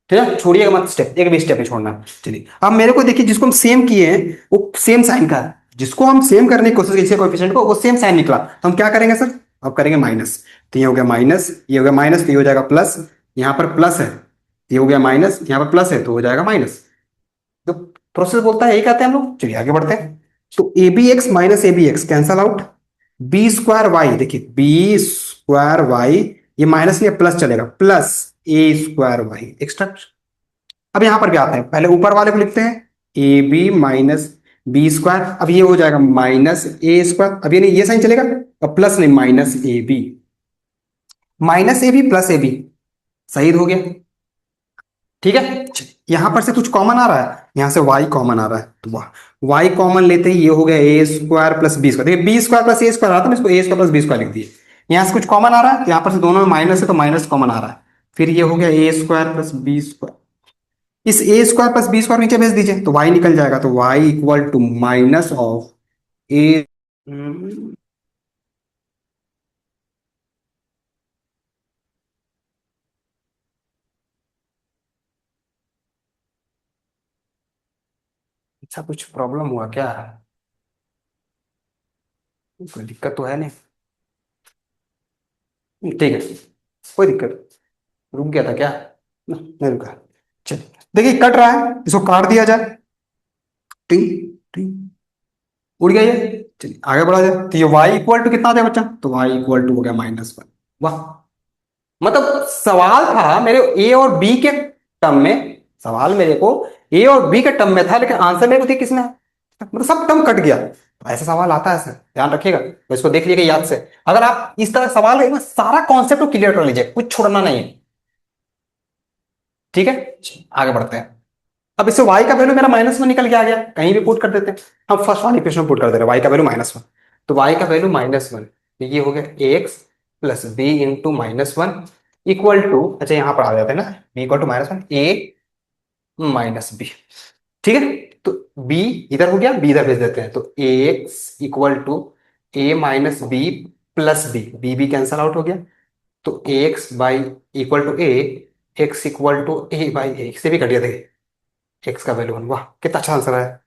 ठीक है, छोड़िएगा मत स्टेप, एक भी स्टेप नहीं छोड़ना। चलिए अब मेरे को देखिए, जिसको हम सेम किए हैं वो सेम साइन का है, जिसको हम सेम करने की कोशिश की कोएफिशिएंट को, वो सेम साइन निकला, तो हम क्या करेंगे सर, अब करेंगे माइनस। तो ये हो गया माइनस, ये हो गया माइनस, तो ये हो जाएगा प्लस, यहाँ पर प्लस है, ये हो गया माइनस, यहाँ पर प्लस है तो हो जाएगा माइनस। तो प्रोसेस बोलता है यही कहते हैं हम लोग। चलिए आगे बढ़ते हैं। तो a b x minus a b x cancel out, b square y, देखिए बी स्क्वायर वाई, ये माइनस में प्लस चलेगा, plus a square y extra. अब यहां पर भी आते हैं, पहले ऊपर वाले को लिखते हैं, a b minus b square, अब ये हो जाएगा माइनस ए स्क्वायर, अब ये नहीं, ये साइन चलेगा, अब प्लस नहीं, minus a b, minus a b plus a b, सही हो गया। ठीक है, यहां पर से कुछ कॉमन आ रहा है, यहां से y कॉमन आ रहा है, तो y कॉमन लेते ही ये हो गया a square plus b square, देखिए b square plus a square आता है, इसको ए स्क्वायर प्लस बी स्क्वायर लिख दिए। यहां से कुछ कॉमन आ रहा है, यहां पर से दोनों में माइनस है तो माइनस कॉमन आ रहा है, फिर ये हो गया a square plus b square, इस a square plus b square नीचे भेज दीजिए तो y निकल जाएगा, तो y equal to minus of a. अच्छा, कुछ प्रॉब्लम हुआ क्या, कोई दिक्कत तो है नहीं? ठीक है, कोई दिक्कत, रुक गया था क्या? नहीं रुका। चलिए देखिए, कट रहा है, इसको काट दिया जाए, टिंग टिंग, उड़ गया ये। चलिए आगे बढ़ा जाए, तो ये y इक्वल टू कितना आ जाएगा बच्चा, तो y इक्वल टू हो गया -1। वाह, मतलब सवाल था मेरे ए और बी के टर्म में, सवाल मेरे को ए और बी के टर्म में था, लेकिन आंसर मेरे को थी किसमें, मतलब सब टर्म कट गया। तो ऐसा सवाल आता है सर, ध्यान रखिएगा, तो इसको देख लीजिएगा याद से। अगर आप इस तरह सवाल करेंगे, सारा कॉन्सेप्ट को क्लियर कर लीजिए, कुछ छोड़ना नहीं है। ठीक है, आगे बढ़ते हैं। अब इससे y का वैल्यू मेरा -1 निकल के आ गया, कहीं भी पुट कर देते हैं, हम फर्स्ट वाली इक्वेशन में पुट कर दे रहे हैं y का वैल्यू -1, तो y का वैल्यू -1, तो ये हो गया ax plus b into -1 equal to, अच्छा यहां पर आ जाते हैं ना, b equal to -1 a minus b. ठीक है, तो b इधर हो गया, b इधर भेज देते हैं, तो ax equal to a minus b plus b, b cancel out हो गया, तो ax by equal to a, x equal to a by a से भी कट गया, देखिए एक्स का वैल्यू 1, वाह कितना अच्छा आंसर है।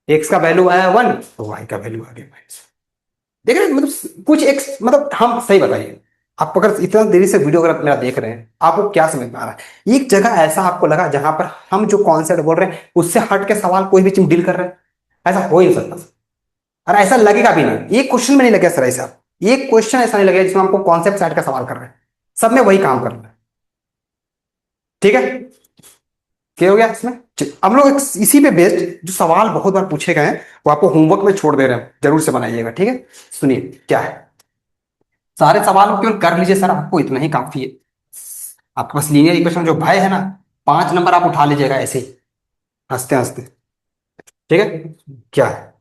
एक्स का वैल्यू आया 1, तो वाई का वैल्यू आ गया -। देख रहे हैं, मतलब कुछ एक्स, मतलब हम सही बताइए, आप अगर इतना देरी से वीडियो अगर मेरा देख रहे हैं, आपको क्या समझ में आ रहा है, एक जगह ऐसा आपको लगा जहां पर हम जो कॉन्सेप्ट बोल रहे हैं उससे हट के सवाल कोई भी चीज डील कर रहे हैं, ऐसा हो ही नहीं सकता सर। और ऐसा लगेगा भी नहीं, एक क्वेश्चन में नहीं लगेगा सर ऐसा, एक क्वेश्चन ऐसा नहीं लगेगा जिसमें हमको कॉन्सेप्ट से हट के सवाल कर रहे हैं, सब में वही काम कर रहे हैं। ठीक है, क्या हो गया इसमें। हम लोग इसी पे बेस्ड जो सवाल बहुत बार पूछे गए हैं वो आपको होमवर्क में छोड़ दे रहे हैं, जरूर से बनाइएगा। ठीक है, सुनिए क्या है, सारे सवाल को केवल कर लीजिए सर, आपको इतना ही काफी है। आपके पास लीनियर इक्वेशन जो भय है ना, 5 नंबर आप उठा लीजिएगा ऐसे ही, हंसते हंसते। ठीक है, क्या है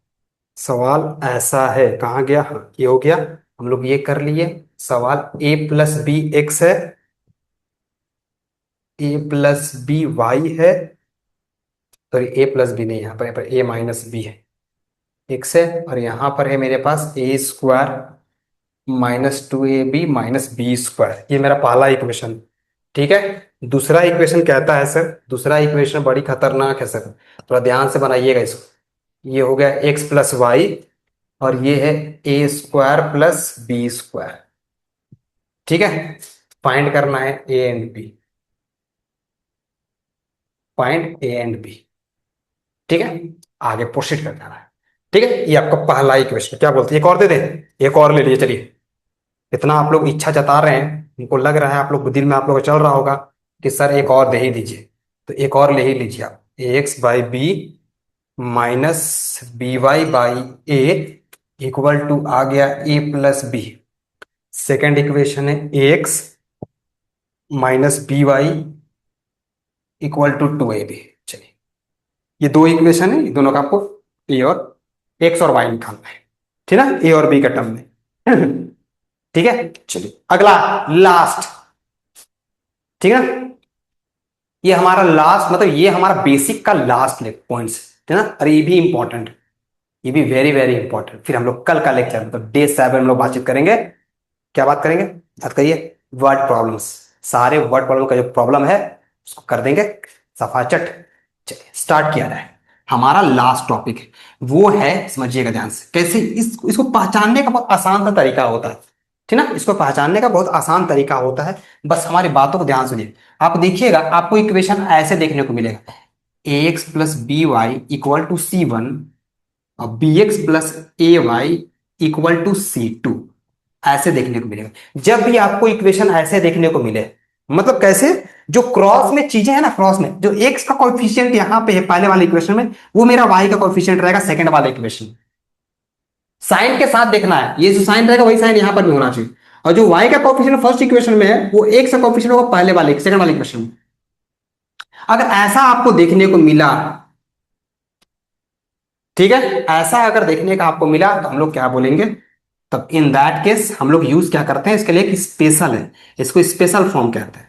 सवाल, ऐसा है, कहाँ गया, हाँ ये हो गया, हम लोग ये कर लिए। सवाल a प्लस बी एक्स है, a प्लस बी वाई है, सॉरी ए प्लस बी नहीं, यहाँ पर ए माइनस बी है, एक्स है, और यहाँ पर है मेरे पास a square -2ab minus b square, ये मेरा पहला इक्वेशन। ठीक है, दूसरा इक्वेशन कहता है सर, दूसरा इक्वेशन बड़ी खतरनाक है सर, थोड़ा ध्यान से बनाइएगा इसको। ये हो गया एक्स प्लस वाई, और ये है a square plus b square. ठीक है, फाइंड करना है a and b, find a and b. ठीक है, आगे प्रोसीड कर जाना है। ठीक है, ये आपका पहला इक्वेशन, क्या बोलते हैं, एक और दे दे, एक और ले लीजिए। चलिए, इतना आप लोग इच्छा जता रहे हैं, उनको लग रहा है, आप लोग दिल में आप लोग को चल रहा होगा कि सर एक और दे ही दीजिए, तो एक और ले ही लीजिए आप, a x by b minus b y by a equal to आ गया a plus b. Second equation है a x minus b y equal to 2ab। चलिए, ये दो इक्वेशन है, दोनों का आपको ए और एक्स और वाई निकालना है, ठीक है ना, ए और बी का टर्म में। ठीक है, चलिए अगला, लास्ट। ठीक है ना, ये हमारा लास्ट, मतलब ये हमारा बेसिक का लास्ट पॉइंट्स, ठीक है ना, और ये भी इंपॉर्टेंट, ये भी वेरी वेरी इंपॉर्टेंट। फिर हम लोग कल का लेक्चर, मतलब डे 7 हम लोग बातचीत करेंगे, क्या बात करेंगे, बात करिए, वर्ड प्रॉब्लम्स, सारे वर्ड प्रॉब्लम का जो प्रॉब्लम है उसको कर देंगे सफाचट। चलिए स्टार्ट किया जाए। हमारा लास्ट टॉपिक है वो है, समझिएगा ध्यान से, कैसे इसको पहचानने का बहुत आसान सा तरीका होता है। ठीक ना, इसको पहचानने का बहुत आसान तरीका होता है, बस हमारी बातों को ध्यान सुनिए। आप देखिएगा आपको इक्वेशन ऐसे देखने को मिलेगा, a x plus b y equal to c one और b x plus a y equal to c two, ऐसे देखने को मिलेगा। जब भी आपको इक्वेशन ऐसे देखने को मिले, मतलब कैसे, जो क्रॉस में चीजें हैं ना, क्रॉस में जो एक्स का कोएफिशिएंट यहां पे है पहले वाले इक्वेशन में, वो मेरा वाई का कोएफिशिएंट रहेगा सेकंड वाले इक्वेशन में। साइन के साथ देखना है, ये जो साइन रहेगा वही साइन यहां पर भी होना चाहिए। और जो वाई का कोएफिशिएंट फर्स्ट इक्वेशन में है वो एक्स का कोएफिशिएंट होगा पहले वाले सेकंड वाले इक्वेशन में। अगर ऐसा आपको देखने को मिला, ठीक है, ऐसा अगर देखने का आपको मिला तो हम लोग क्या बोलेंगे, तब इन दैट केस हम लोग यूज क्या करते हैं, इसके लिए एक स्पेशल है, इसको स्पेशल फॉर्म कहते हैं,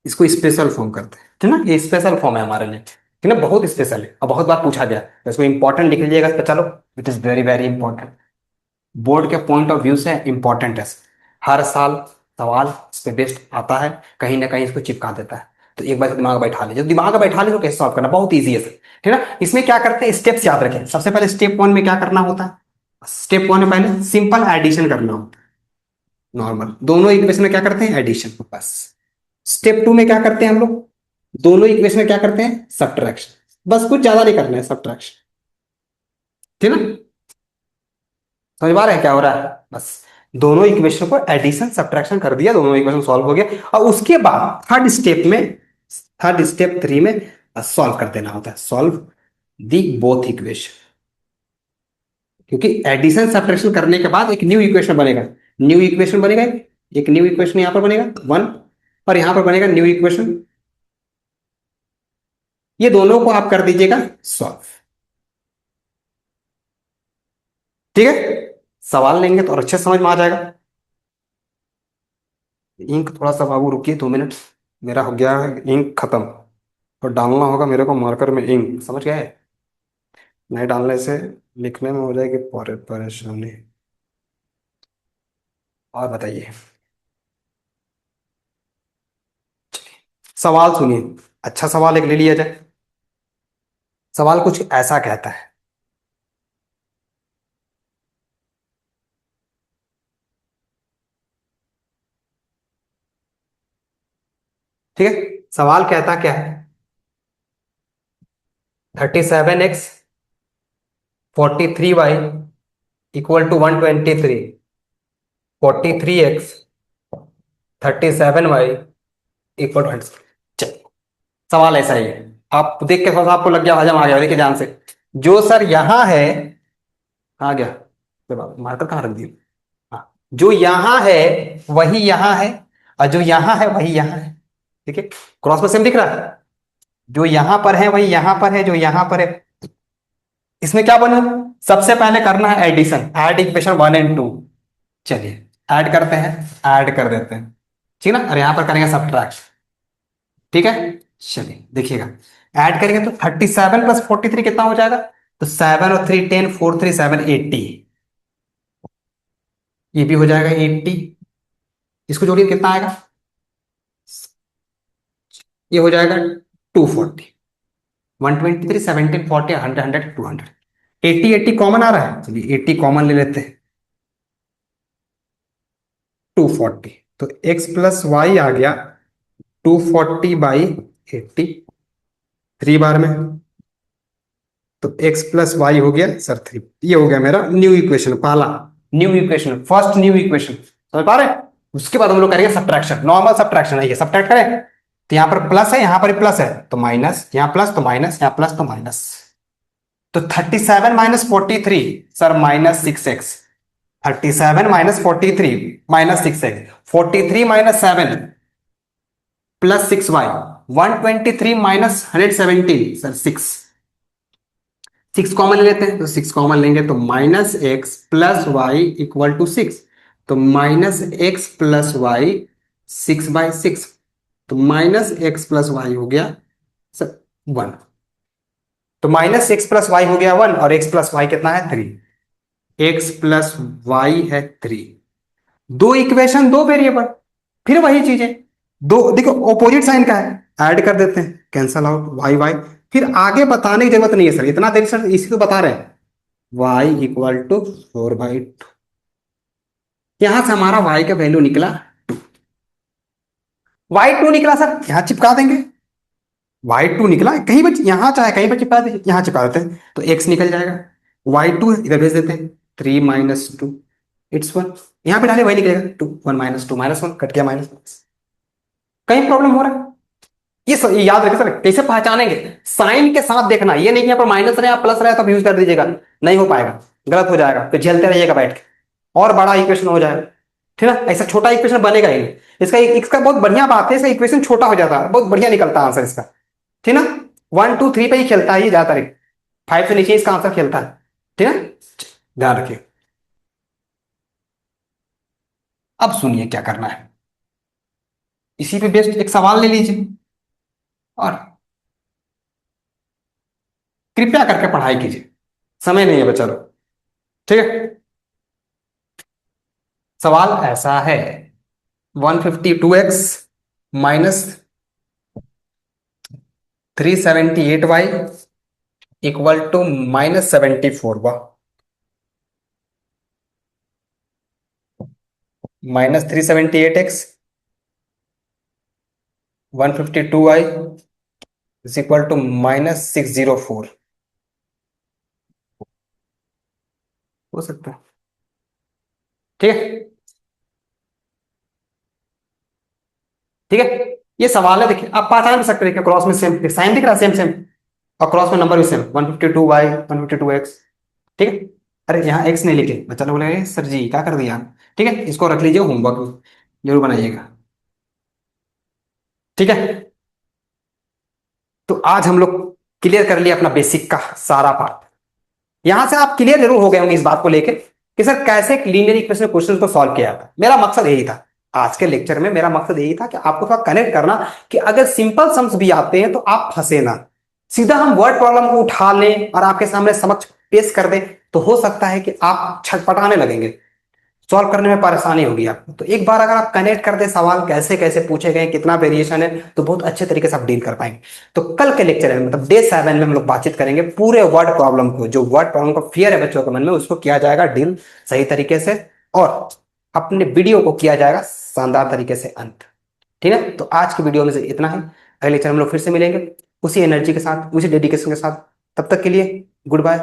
इसको स्पेशल फॉर्म करते हैं। ठीक ना, ये स्पेशल फॉर्म है हमारे लिए, ठीक ना, बहुत स्पेशल है और बहुत बार पूछा गया, तो इसको इंपॉर्टेंट लिख लीजिएगा इस पे। चलो, it is very very important, board के पॉइंट ऑफ व्यू से इंपॉर्टेंट है। हर साल सवाल इस पे बेस्ड आता है, कहीं ना कहीं इसको चिपका देता है। तो एक बार दिमाग बैठा लीजिए, दिमाग बैठा लीजिए तो कैसे सॉल्व करना, बहुत ईजी है सर। ठीक है ना, इसमें क्या करते हैं, स्टेप्स याद रखें। सबसे पहले स्टेप वन में क्या करना होता है, स्टेप वन में पहले सिंपल एडिशन करना होता है, नॉर्मल दोनों इक्वेशन में क्या करते हैं, एडिशन बस। स्टेप टू में क्या करते हैं हम लोग, दोनों इक्वेशन में क्या करते हैं, सब्ट्रैक्शन, बस कुछ ज्यादा नहीं करना है, सब्ट्रैक्शन। ठीक है ना, समझ पा रहे हैं क्या हो रहा है, बस दोनों इक्वेशन को एडिशन सब्ट्रैक्शन कर दिया, दोनों इक्वेशन सॉल्व हो गया। और उसके बाद थर्ड स्टेप में, थर्ड स्टेप थ्री में सॉल्व कर देना होता है, सॉल्व दी बोथ इक्वेशन। क्योंकि एडिशन सब्ट्रैक्शन करने के बाद एक न्यू इक्वेशन बनेगा, न्यू इक्वेशन बनेगा, एक न्यू इक्वेशन यहां पर बनेगा वन, और यहां पर बनेगा न्यू इक्वेशन। ये दोनों को आप कर दीजिएगा सॉल्व। ठीक है, सवाल लेंगे तो और अच्छे समझ में आ जाएगा। इंक थोड़ा सा बाबू रुकिए 2 मिनट, मेरा हो गया है इंक खत्म, और डालना होगा मेरे को मार्कर में इंक, समझ गए, नहीं डालने से लिखने में हो जाएगी परेशानी। और बताइए, सवाल सुनिए, अच्छा सवाल एक ले लिया जाए। सवाल कुछ ऐसा कहता है, ठीक है, सवाल कहता क्या है, 37x 43y equal to 123, 43x 37y equal to, चलिए सवाल ऐसा ही है। आप देख के थोड़ा सा आपको लग गया, हजम आ गया, देखिए ध्यान से, जो सर यहां है, आ गया, मार्कर कहाँ रख दिया, हाँ, जो यहां है वही यहां है, और जो यहां है वही यहां है, ठीक है, क्रॉस में सेम दिख रहा है, जो यहां पर है वही यहां पर है, जो यहां पर है। इसमें क्या बना, सबसे पहले करना है addition, add equation one and two. चलिए ऐड करते हैं, ऐड कर देते हैं, ठीक ना, और यहां पर करेंगे सब्ट्रैक्ट। ठीक है, चलिए देखिएगा, ऐड करेंगे तो 37 प्लस 43 कितना हो जाएगा, तो 7 और 3 10, 4 3 7 80, ये भी हो जाएगा 80, इसको जोड़िए कितना आएगा, ये हो जाएगा 240, 123 17 40 100 100 200, 80 80 कॉमन आ रहा है, चलिए 80 कॉमन ले लेते हैं, 240, तो x प्लस वाई आ गया 240/80, 3 बार में, तो x प्लस वाई हो गया सर 3, ये हो गया मेरा न्यू इक्वेशन, पहला new equation, first new equation, समझ पा रहे हैं। उसके बाद हम लोग करेंगे सब्ट्रैक्शन, नॉर्मल सब्ट्रैक्शन है, ये सब्ट्रैक्ट करें तो यहां पर प्लस है, यहां पर प्लस है तो माइनस, यहां प्लस तो माइनस, यहां प्लस तो माइनस, तो 37 - 43 sir -6x, 37 - 43 -6x, 43 - 7 plus 6y, 123 - 117 sir 6, 6 common ले लेते हैं, तो 6 कॉमन लेंगे तो -x plus y equal to 6, तो -x प्लस वाई 6/6, तो -x प्लस वाई हो गया सर 1, तो -x प्लस वाई हो गया 1, और x प्लस वाई कितना है 3, x प्लस वाई है 3, दो इक्वेशन दो वेरिएबल, फिर वही चीजें, दो देखो ऑपोजिट साइन का है, ऐड कर देते हैं, कैंसल आउट वाई वाई। फिर आगे बताने की जरूरत नहीं है सर, इतना देर सर इसी को बता रहे हैं, वाई इक्वल टू 4/2। यहां से हमारा वाई का वैल्यू निकला, y2 निकला सर, यहां चिपका देंगे, y2 निकला कहीं पर, यहां चाहे कहीं पर चिपका दे, यहां चिपका देते हैं तो x निकल जाएगा, y2 इधर भेज देते हैं, 3 - 2 इट्स 1, यहां पे डाले वही निकलेगा, 2 1 - 2 -1 कट गया माइनस। कहीं प्रॉब्लम हो रहा है? ये याद रखिए सर, कैसे पहचानेंगे, साइन के साथ देखना, ये नहीं कि यहाँ पर माइनस रहे या प्लस रहे तब यूज कर दीजिएगा, नहीं हो पाएगा, गलत हो जाएगा, फिर झेलते रहिएगा बैठ के, और बड़ा इक्वेशन हो जाएगा, ठीक है ना, ऐसा छोटा इक्वेशन बनेगा ही नहीं। इसका बहुत बढ़िया बात है, इसका इक्वेशन छोटा हो जाता है, बहुत बढ़िया निकलता है आंसर इसका, ठीक है ना, 1 2 3 पे ही खेलता है ये ज्यादातर, 5 से नीचे इसका आंसर खेलता है, ठीक है, ध्यान रखिए। अब सुनिए क्या करना है, इसी पे बेस्ड एक सवाल ले लीजिए और कृपया करके पढ़ाई कीजिए, समय नहीं है बच्चा लोग, ठीक है। सवाल ऐसा है, 152x -378y equal to -74, -378x 152y is equal to -604, हो सकता है, ठीक है, ठीक है। ये सवाल है, देखिए आप पहचान भी सकते हैं, क्रॉस में सेम साइन दिख रहा है, सेम सेम, और क्रॉस में नंबर भी सेम, 152y 152x, ठीक है। अरे यहाँ x नहीं लिखे, बच्चा लोग बोले सर जी क्या कर दिया, ठीक है, इसको रख लीजिए, होमवर्क जरूर बनाइएगा, ठीक है। तो आज हम लोग क्लियर कर लिया अपना बेसिक का सारा पार्ट, यहां से आप क्लियर जरूर हो गए होंगे इस बात को लेकर कि सर कैसे लीनियर इक्वेशन क्वेश्चन को सॉल्व किया जाता है। मेरा मकसद यही था आज के लेक्चर में, मेरा मकसद यही था कि आपको थोड़ा कनेक्ट करना, कि अगर सिंपल सम्स भी आते हैं तो आप फंसे ना, सीधा हम वर्ड प्रॉब्लम को उठा लें और आपके सामने समक्ष पेश कर दें, तो हो सकता है कि आप छटपटाने लगेंगे, सॉल्व करने में परेशानी होगी आपको। तो एक बार अगर आप कनेक्ट कर दे सवाल कैसे कैसे पूछे गए, कितना वेरिएशन है, तो बहुत अच्छे तरीके से आप डील कर पाएंगे। तो कल के लेक्चर में मतलब डे 7 में हम लोग बातचीत करेंगे पूरे वर्ड प्रॉब्लम को, जो वर्ड प्रॉब्लम का फियर है बच्चों के मन में, उसको किया जाएगा डील सही तरीके से, और अपने वीडियो को किया जाएगा शानदार तरीके से अंत, ठीक है। तो आज की वीडियो में से इतना है, अगले लेक्चर हम लोग फिर से मिलेंगे उसी एनर्जी के साथ, उसी डेडिकेशन के साथ, तब तक के लिए गुड बाय।